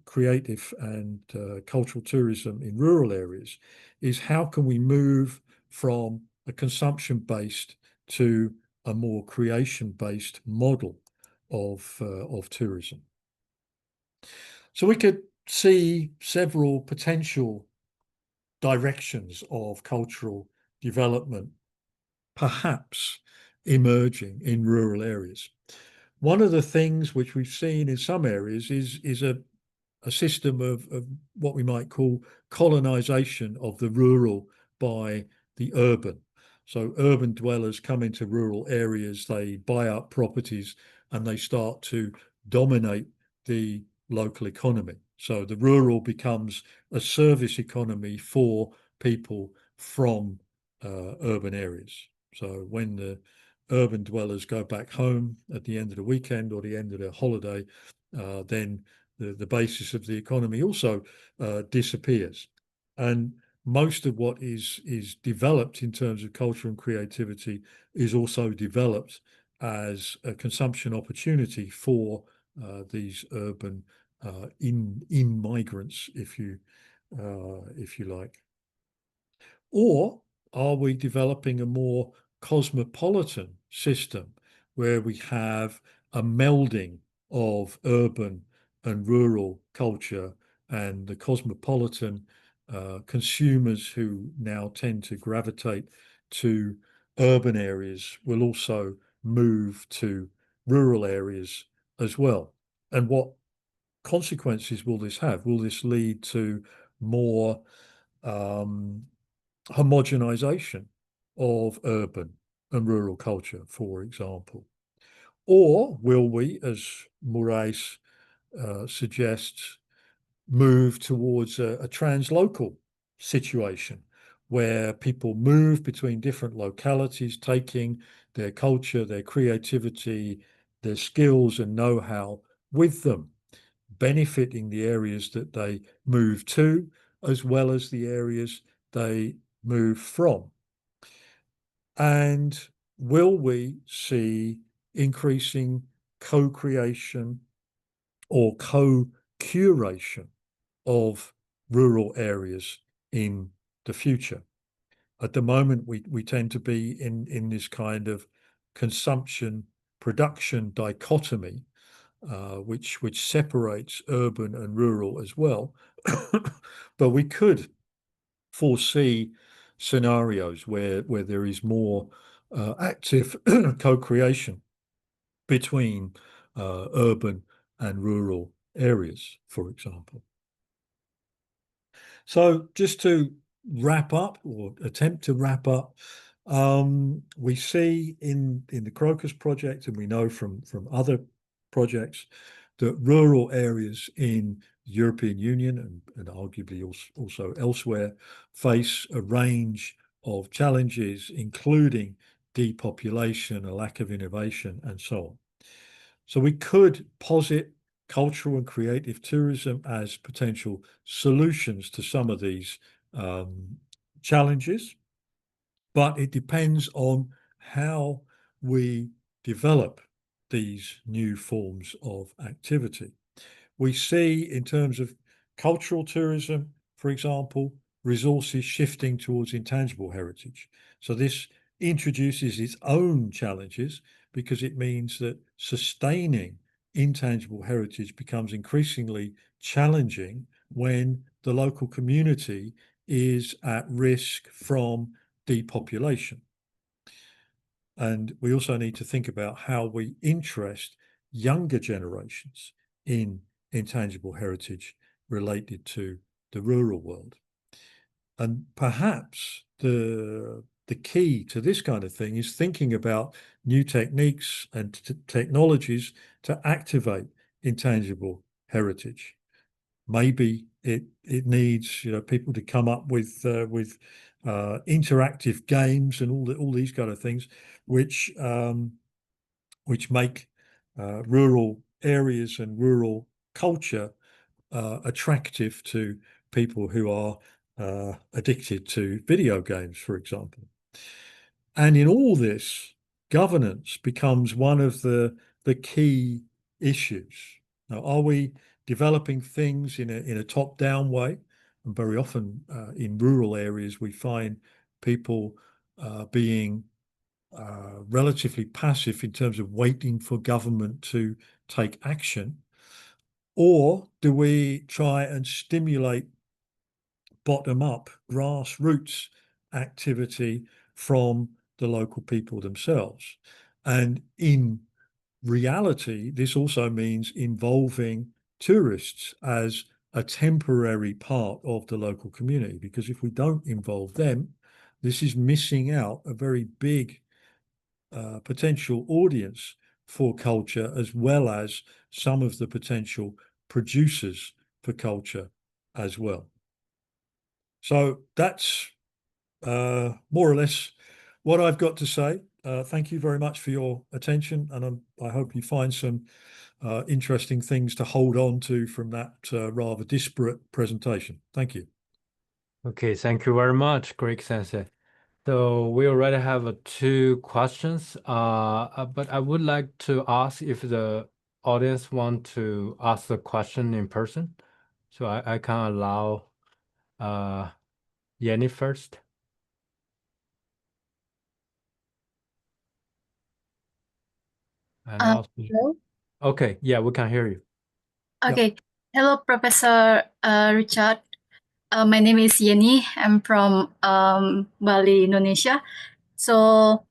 creative and cultural tourism in rural areas is how can we move from a consumption-based to a more creation-based model of tourism. So we could see several potential directions of cultural development perhaps emerging in rural areas. One of the things which we've seen in some areas is a system of what we might call colonization of the rural by the urban. So urban dwellers come into rural areas, they buy up properties, and they start to dominate the local economy. So the rural becomes a service economy for people from urban areas. So when the urban dwellers go back home at the end of the weekend or the end of their holiday, then the basis of the economy also disappears. And most of what is developed in terms of culture and creativity is also developed as a consumption opportunity for these urban in migrants, if you like. Or are we developing a more cosmopolitan system where we have a melding of urban and rural culture, and the cosmopolitan consumers who now tend to gravitate to urban areas will also move to rural areas as well? And what consequences will this have? Will this lead to more homogenization of urban and rural culture, for example? Or will we, as Moraes suggests, move towards a translocal situation where people move between different localities, taking their culture, their creativity, their skills and know-how with them, benefiting the areas that they move to, as well as the areas they move from? And will we see increasing co-creation or co-curation of rural areas in the future? At the moment, we tend to be in this kind of consumption production dichotomy, which separates urban and rural as well. But we could foresee scenarios where there is more active co-creation between urban and rural areas, for example. So just to wrap up, or attempt to wrap up, we see in the Crocus Project, and we know from other projects, that rural areas in the European Union and arguably also elsewhere face a range of challenges, including depopulation, a lack of innovation, and so on. So we could posit cultural and creative tourism as potential solutions to some of these challenges, but it depends on how we develop these new forms of activity. We see, in terms of cultural tourism, for example, resources shifting towards intangible heritage. So this introduces its own challenges, because it means that sustaining intangible heritage becomes increasingly challenging when the local community is at risk from depopulation. And we also need to think about how we interest younger generations in intangible heritage related to the rural world. And perhaps the key to this kind of thing is thinking about new techniques and technologies to activate intangible heritage. Maybe it needs people to come up with interactive games and all these kind of things, which make rural areas and rural culture attractive to people who are addicted to video games, for example. And in all this, governance becomes one of the key issues. Now, are we developing things in a top-down way? And very often in rural areas, we find people being relatively passive in terms of waiting for government to take action. Or do we try and stimulate bottom-up, grassroots activity from the local people themselves? And in reality, this also means involving tourists as a temporary part of the local community, because if we don't involve them, this is missing out a very big potential audience for culture, as well as some of the potential producers for culture as well. So that's more or less what I've got to say. Thank you very much for your attention, and I hope you find some interesting things to hold on to from that rather disparate presentation. Thank you. Okay, thank you very much, Greg Sensei. So we already have 2 questions, but I would like to ask if the audience want to ask the question in person. So I can allow Yenny first. And also, Hello. okay, yeah, we can hear you. Okay. Hello, Professor Richard. My name is Yeni. I'm from Bali, Indonesia. So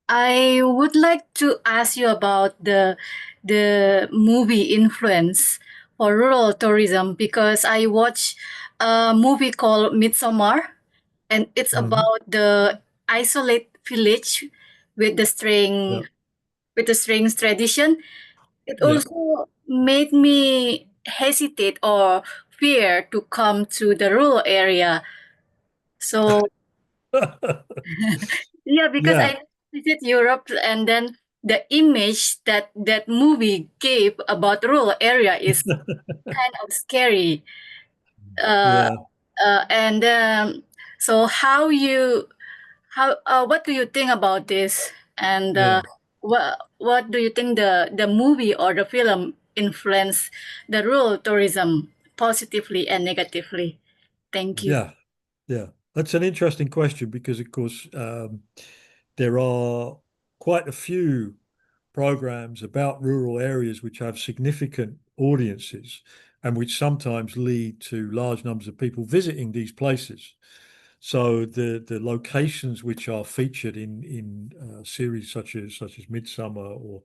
I would like to ask you about the movie influence for rural tourism, because I watched a movie called Midsommar, and it's about the isolate village with the Yeah. strange tradition. It Yeah. also made me hesitate or fear to come to the rural area. So yeah, because Yeah. I visit Europe, and then the image that movie gave about rural area is kind of scary. Uh, Yeah. and so what do you think about this? And Yeah. what do you think the movie or the film influence the rural tourism positively and negatively? Thank you. Yeah. Yeah. That's an interesting question because, of course, there are quite a few programs about rural areas which have significant audiences and which sometimes lead to large numbers of people visiting these places. So the locations which are featured in series such as Midsummer or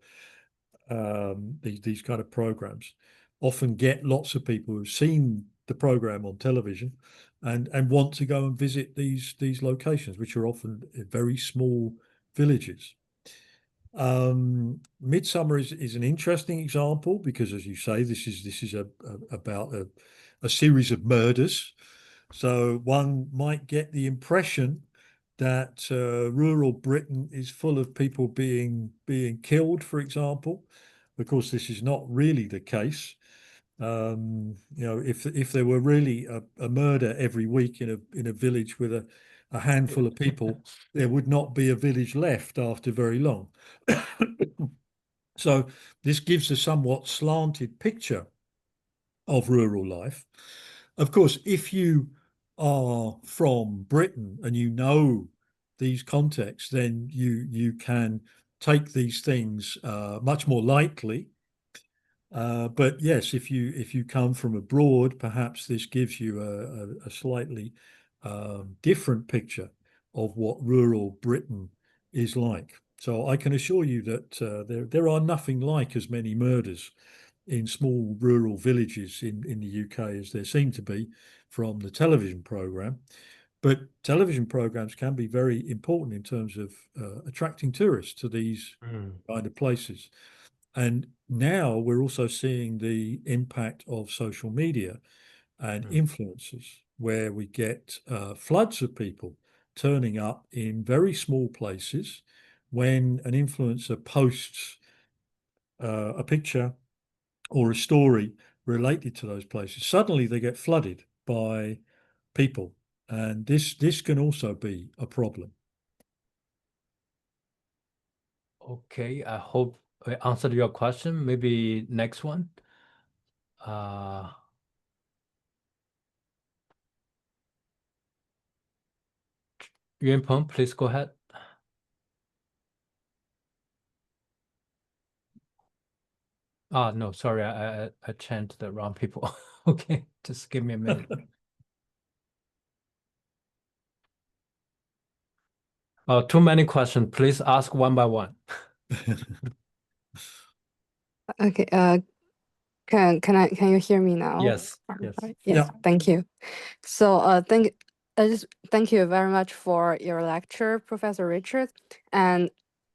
these kind of programs often get lots of people who've seen the program on television and want to go and visit these locations, which are often very small villages. Midsummer is an interesting example because, as you say, this is about a series of murders. So one might get the impression that rural Britain is full of people being killed, for example. Of course, this is not really the case. If there were really a murder every week in a village with a handful of people, there would not be a village left after very long. So this gives a somewhat slanted picture of rural life. Of course, if you are from Britain and you know these contexts, then you can take these things much more lightly. But yes, if you come from abroad, perhaps this gives you a slightly different picture of what rural Britain is like. So I can assure you that there are nothing like as many murders in small rural villages in the UK as there seem to be from the television program. But television programs can be very important in terms of attracting tourists to these kind of places. And now we're also seeing the impact of social media and influencers, where we get floods of people turning up in very small places when an influencer posts a picture or a story related to those places. Suddenly they get flooded by people, and this can also be a problem. Okay, I hope I answered your question. Maybe next one. Yuan Peng, please go ahead. No, sorry, I changed the wrong people. Okay, just give me a minute. Too many questions. Please ask one by one. Okay. Can you hear me now? Yes. Yes. Yes. Yeah. Thank you. So thank you very much for your lecture, Professor Richard. And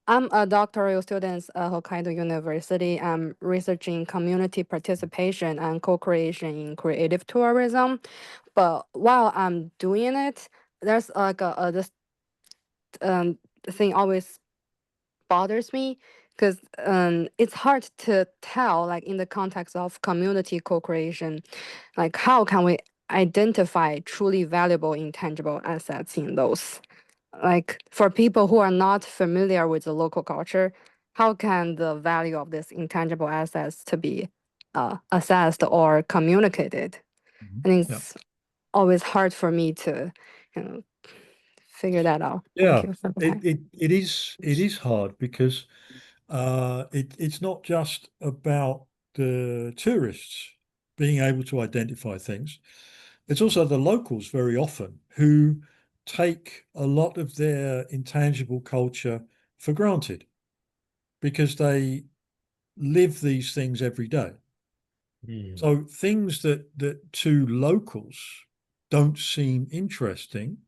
I'm a doctoral student at Hokkaido University. I'm researching community participation and co-creation in creative tourism. But while I'm doing it, there's like this thing always bothers me because it's hard to tell, like in the context of community co-creation, like how can we identify truly valuable intangible assets in those? Like for people who are not familiar with the local culture, how can the value of this intangible assets to be assessed or communicated? I think Yeah. it's always hard for me to, figure that out. Yeah, Thank you for the time. it is hard because it's not just about the tourists being able to identify things. It's also the locals very often who take a lot of their intangible culture for granted because they live these things every day. So things that to locals don't seem interesting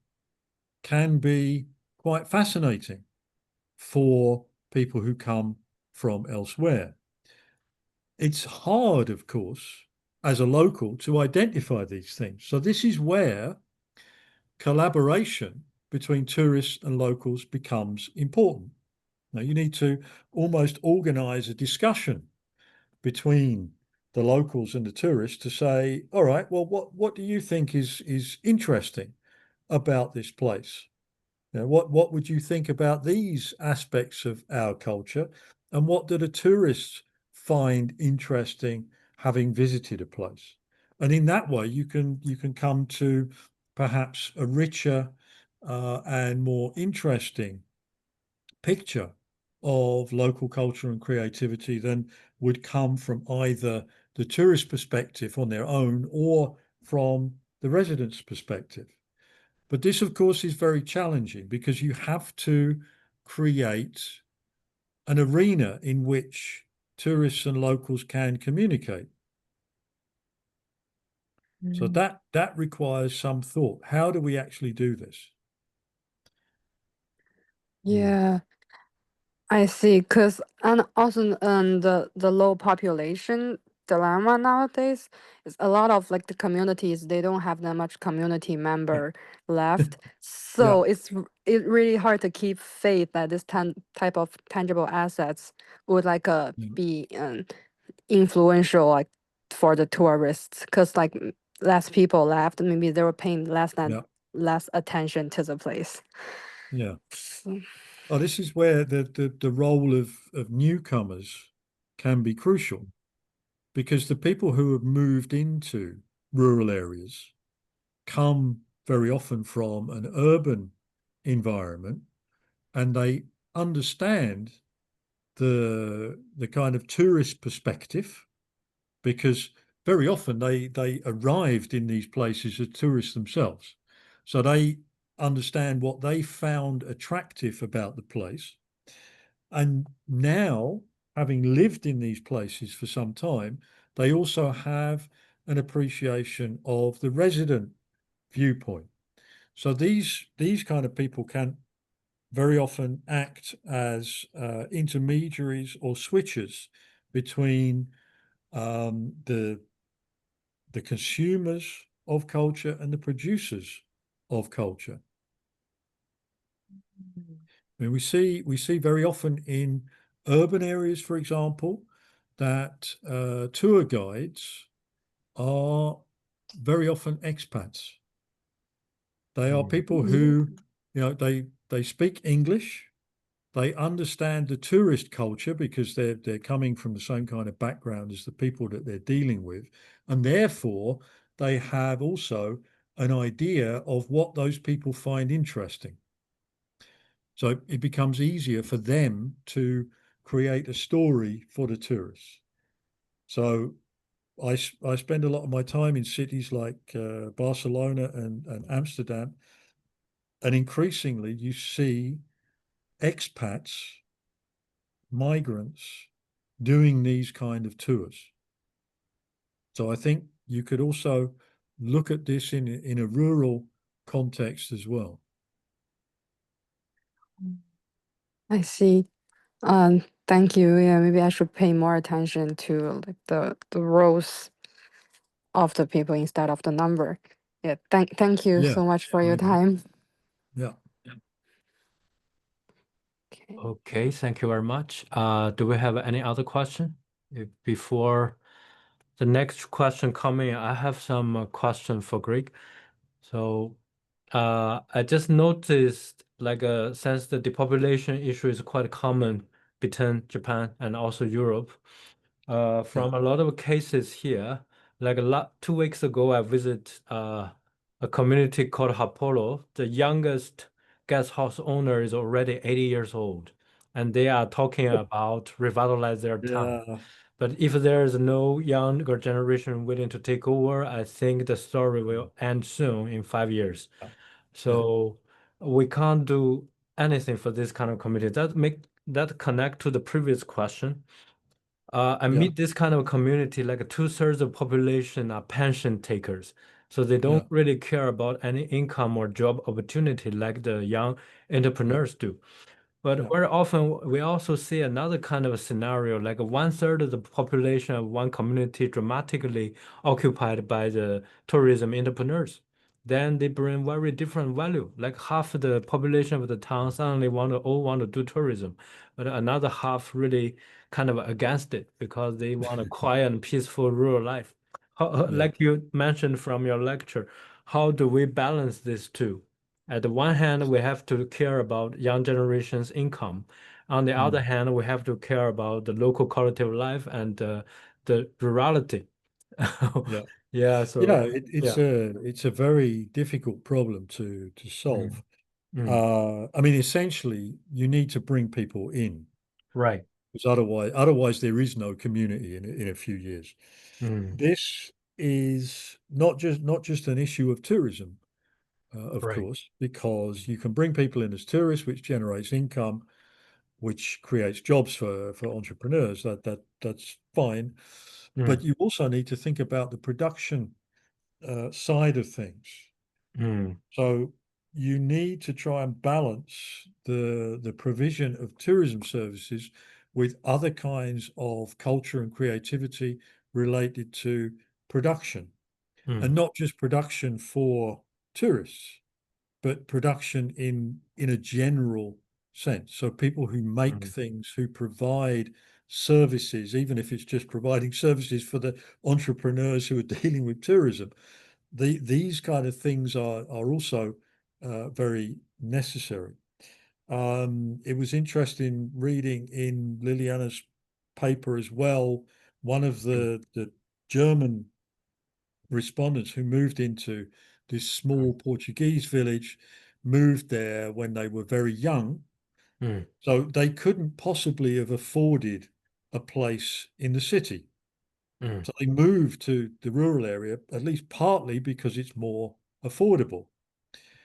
can be quite fascinating for people who come from elsewhere. It's hard, of course, as a local to identify these things. So this is where collaboration between tourists and locals becomes important. Now you need to almost organize a discussion between the locals and the tourists to say, all right, well, what do you think is interesting about this place? You know, what would you think about these aspects of our culture? And what do the tourists find interesting having visited a place? And in that way, you can come to perhaps a richer and more interesting picture of local culture and creativity than would come from either the tourist perspective on their own or from the residents' perspective. But this, of course, is very challenging because you have to create an arena in which tourists and locals can communicate. So that requires some thought. How do we actually do this? Yeah, I see. Because and also the low population dilemma nowadays is a lot of like the communities, they don't have that much community member left. So it's really hard to keep faith that this type of tangible assets would like be influential like for the tourists, because like less people left, maybe they were paying less attention to the place. Yeah. So, Oh, this is where the role of newcomers can be crucial, because the people who have moved into rural areas come very often from an urban environment, and they understand the kind of tourist perspective, because very often they arrived in these places as tourists themselves. So they understand what they found attractive about the place. And now, having lived in these places for some time, they also have an appreciation of the resident viewpoint. So these kind of people can very often act as intermediaries or switchers between the consumers of culture and the producers of culture. I mean, we see very often in urban areas, for example, that tour guides are very often expats. They are people who, they speak English, they understand the tourist culture because they're coming from the same kind of background as the people that they're dealing with, and therefore they have also an idea of what those people find interesting. So it becomes easier for them to create a story for the tourists. So I spend a lot of my time in cities like Barcelona and Amsterdam, and increasingly you see expats, migrants, doing these kind of tours. So I think you could also look at this in a rural context as well. I see. Thank you. Yeah, maybe I should pay more attention to like the roles of the people instead of the number. Yeah, thank you Yeah, so much for I your agree. time. Okay. Okay, thank you very much. Do we have any other question? Before the next question coming, I have some question for Greg. So I just noticed like since the depopulation issue is quite common between Japan and also Europe, from a lot of cases here, like 2 weeks ago, I visited a community called Hapolo. The youngest guest house owner is already 80 years old, and they are talking about revitalize their town. Yeah. But if there is no younger generation willing to take over, I think the story will end soon in 5 years. Yeah. So we can't do anything for this kind of community. That connect to the previous question. I Yeah. meet this kind of community, like 2/3 of population are pension takers. So they don't Yeah. really care about any income or job opportunity like the young entrepreneurs do. But Yeah. very often we also see another kind of a scenario, like 1/3 of the population of one community dramatically occupied by the tourism entrepreneurs. Then they bring very different value. Like half the population of the town suddenly want to do tourism, but another half really kind of against it because they want a quiet and peaceful rural life. Yeah. Like you mentioned from your lecture, how do we balance these two? At the one hand, we have to care about young generation's income. On the other hand, we have to care about the local quality of life and the rurality. Yeah. Yeah, so Yeah. yeah. It's a very difficult problem to solve. I mean, essentially, you need to bring people in, Right. because otherwise there is no community in a few years. This is not just an issue of tourism, of Right. course, because you can bring people in as tourists, which generates income, which creates jobs for entrepreneurs. That's fine, but you also need to think about the production side of things. So you need to try and balance the provision of tourism services with other kinds of culture and creativity related to production, and not just production for tourists, but production in a general sense. So people who make things, who provide services, even if it's just providing services for the entrepreneurs who are dealing with tourism, these kind of things are also very necessary. It was interesting reading in Liliana's paper as well. One of the German respondents who moved into this small Portuguese village moved there when they were very young. So they couldn't possibly have afforded a place in the city. So they moved to the rural area, at least partly because it's more affordable.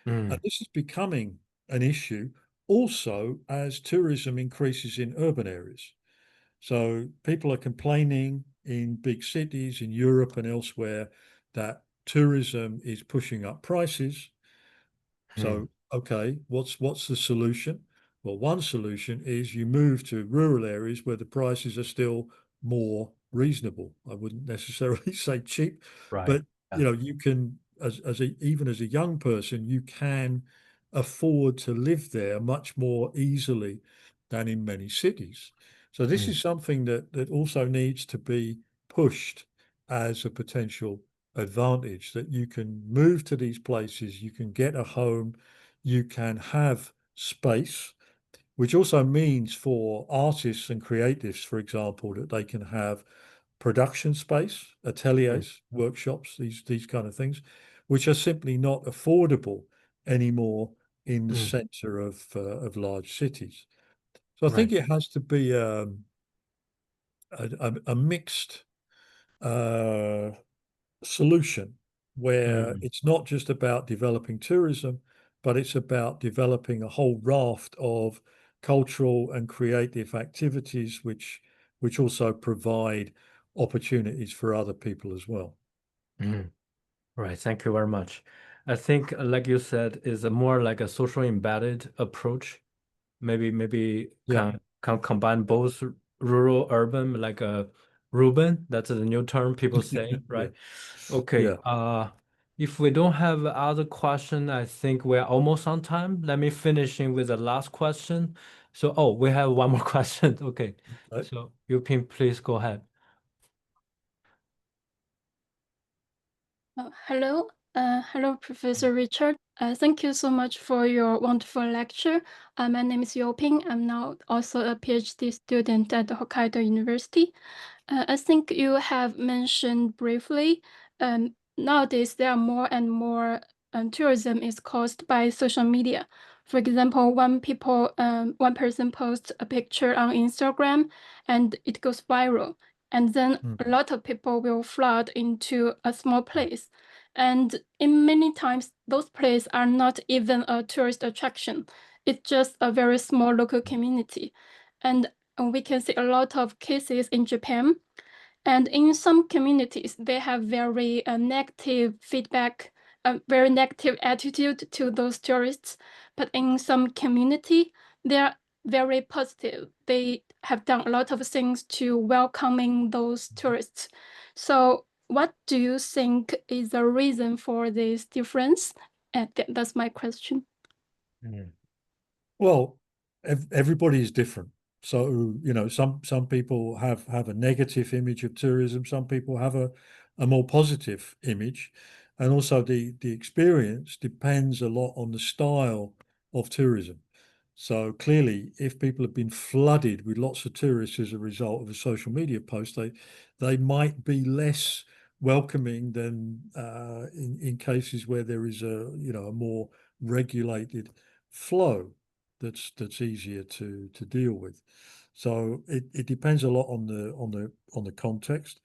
And this is becoming an issue also as tourism increases in urban areas. So people are complaining in big cities in Europe and elsewhere that tourism is pushing up prices. So, okay, what's the solution? Well, one solution is you move to rural areas where the prices are still more reasonable. I wouldn't necessarily say cheap, Right. but you can, even as a young person, you can afford to live there much more easily than in many cities. So this is something that also needs to be pushed as a potential advantage, that you can move to these places, you can get a home, you can have space, which also means for artists and creatives, for example, that they can have production space, ateliers, workshops, these kind of things, which are simply not affordable anymore in the center of large cities. So I think it has to be a mixed solution where it's not just about developing tourism, but it's about developing a whole raft of cultural and creative activities which also provide opportunities for other people as well. Right. Thank you very much. I think, like you said, is a more like a social embedded approach. Maybe Yeah. can combine both rural, urban, like a Ruben. That's the new term people say, right? Okay. If we don't have other question, I think we're almost on time. Let me finish in with the last question. So, oh, we have one more question. Okay. Right. So, Yuping, please go ahead. Hello, Professor Richard. Thank you so much for your wonderful lecture. My name is Yoping. I'm now also a PhD student at Hokkaido University. I think you have mentioned briefly, nowadays there are more and more tourism is caused by social media. For example, one person posts a picture on Instagram and it goes viral. And then a lot of people will flood into a small place. And in many times, those places are not even a tourist attraction. It's just a very small local community. And we can see a lot of cases in Japan. And in some communities, they have very negative feedback, a very negative attitude to those tourists. But in some community, they're very positive. They have done a lot of things to welcoming those tourists. So what do you think is the reason for this difference? That's my question. Well, everybody is different. So, some people have a negative image of tourism, some people have a more positive image. And also the experience depends a lot on the style of tourism. So clearly, if people have been flooded with lots of tourists as a result of a social media post, they might be less welcoming than in cases where there is a more regulated flow that's easier to deal with. So it depends a lot on the context,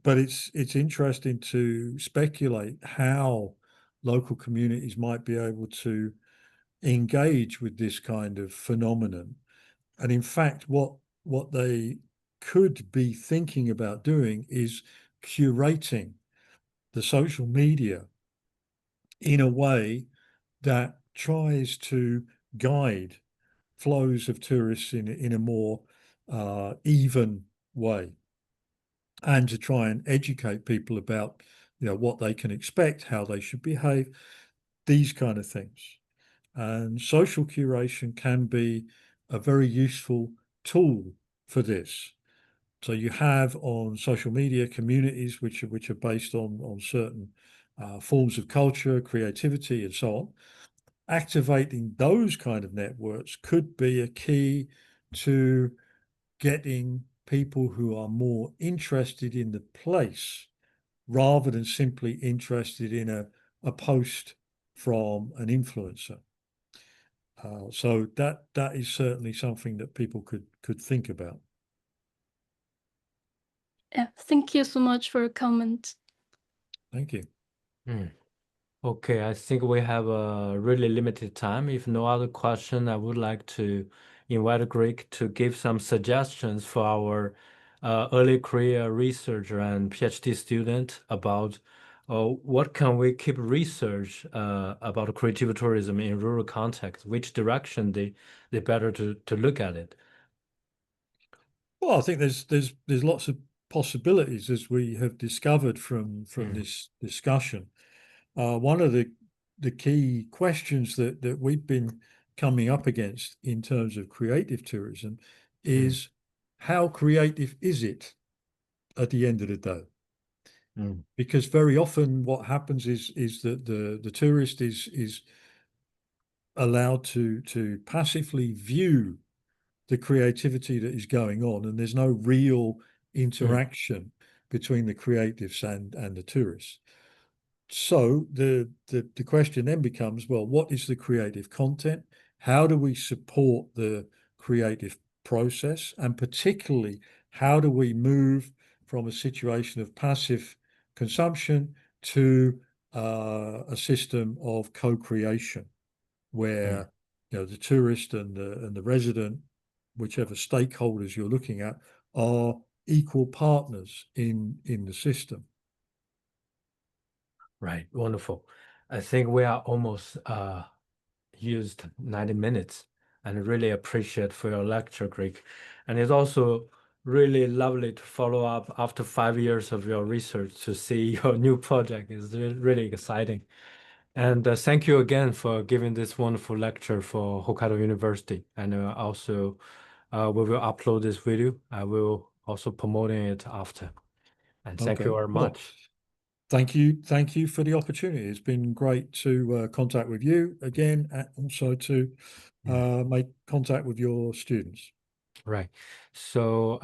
but it's interesting to speculate how local communities might be able to engage with this kind of phenomenon. And in fact, what they could be thinking about doing is curating the social media in a way that tries to guide flows of tourists in a more even way, and to try and educate people about what they can expect, how they should behave, these kind of things. And social curation can be a very useful tool for this. So you have on social media communities which are based on certain forms of culture, creativity, and so on. Activating those kind of networks could be a key to getting people who are more interested in the place rather than simply interested in a post from an influencer. So that is certainly something that people could think about. Yeah, thank you so much for your comment. Thank you. Okay, I think we have a really limited time. If no other question, I would like to invite Greg to give some suggestions for our early career researcher and PhD student about what can we keep research about creative tourism in rural context, which direction they better to look at it. Well, I think there's lots of possibilities, as we have discovered from this discussion. One of the key questions that we've been coming up against in terms of creative tourism is how creative is it at the end of the day? Because very often what happens is that the tourist is allowed to passively view the creativity that is going on, and there's no real interaction between the creatives and the tourists. So the question then becomes, well, what is the creative content? How do we support the creative process? And particularly, how do we move from a situation of passive consumption to a system of co-creation, where the tourist and the resident, whichever stakeholders you're looking at, are equal partners in the system. Right, wonderful. I think we are almost used 90 minutes, and really appreciate for your lecture, Greg. And it's also really lovely to follow up after 5 years of your research to see your new project. Is really exciting. And thank you again for giving this wonderful lecture for Hokkaido University. And also, we will upload this video. I will also promoting it after. And thank you very much. Well, thank you for the opportunity. It's been great to contact with you again, and also to make contact with your students. Right. So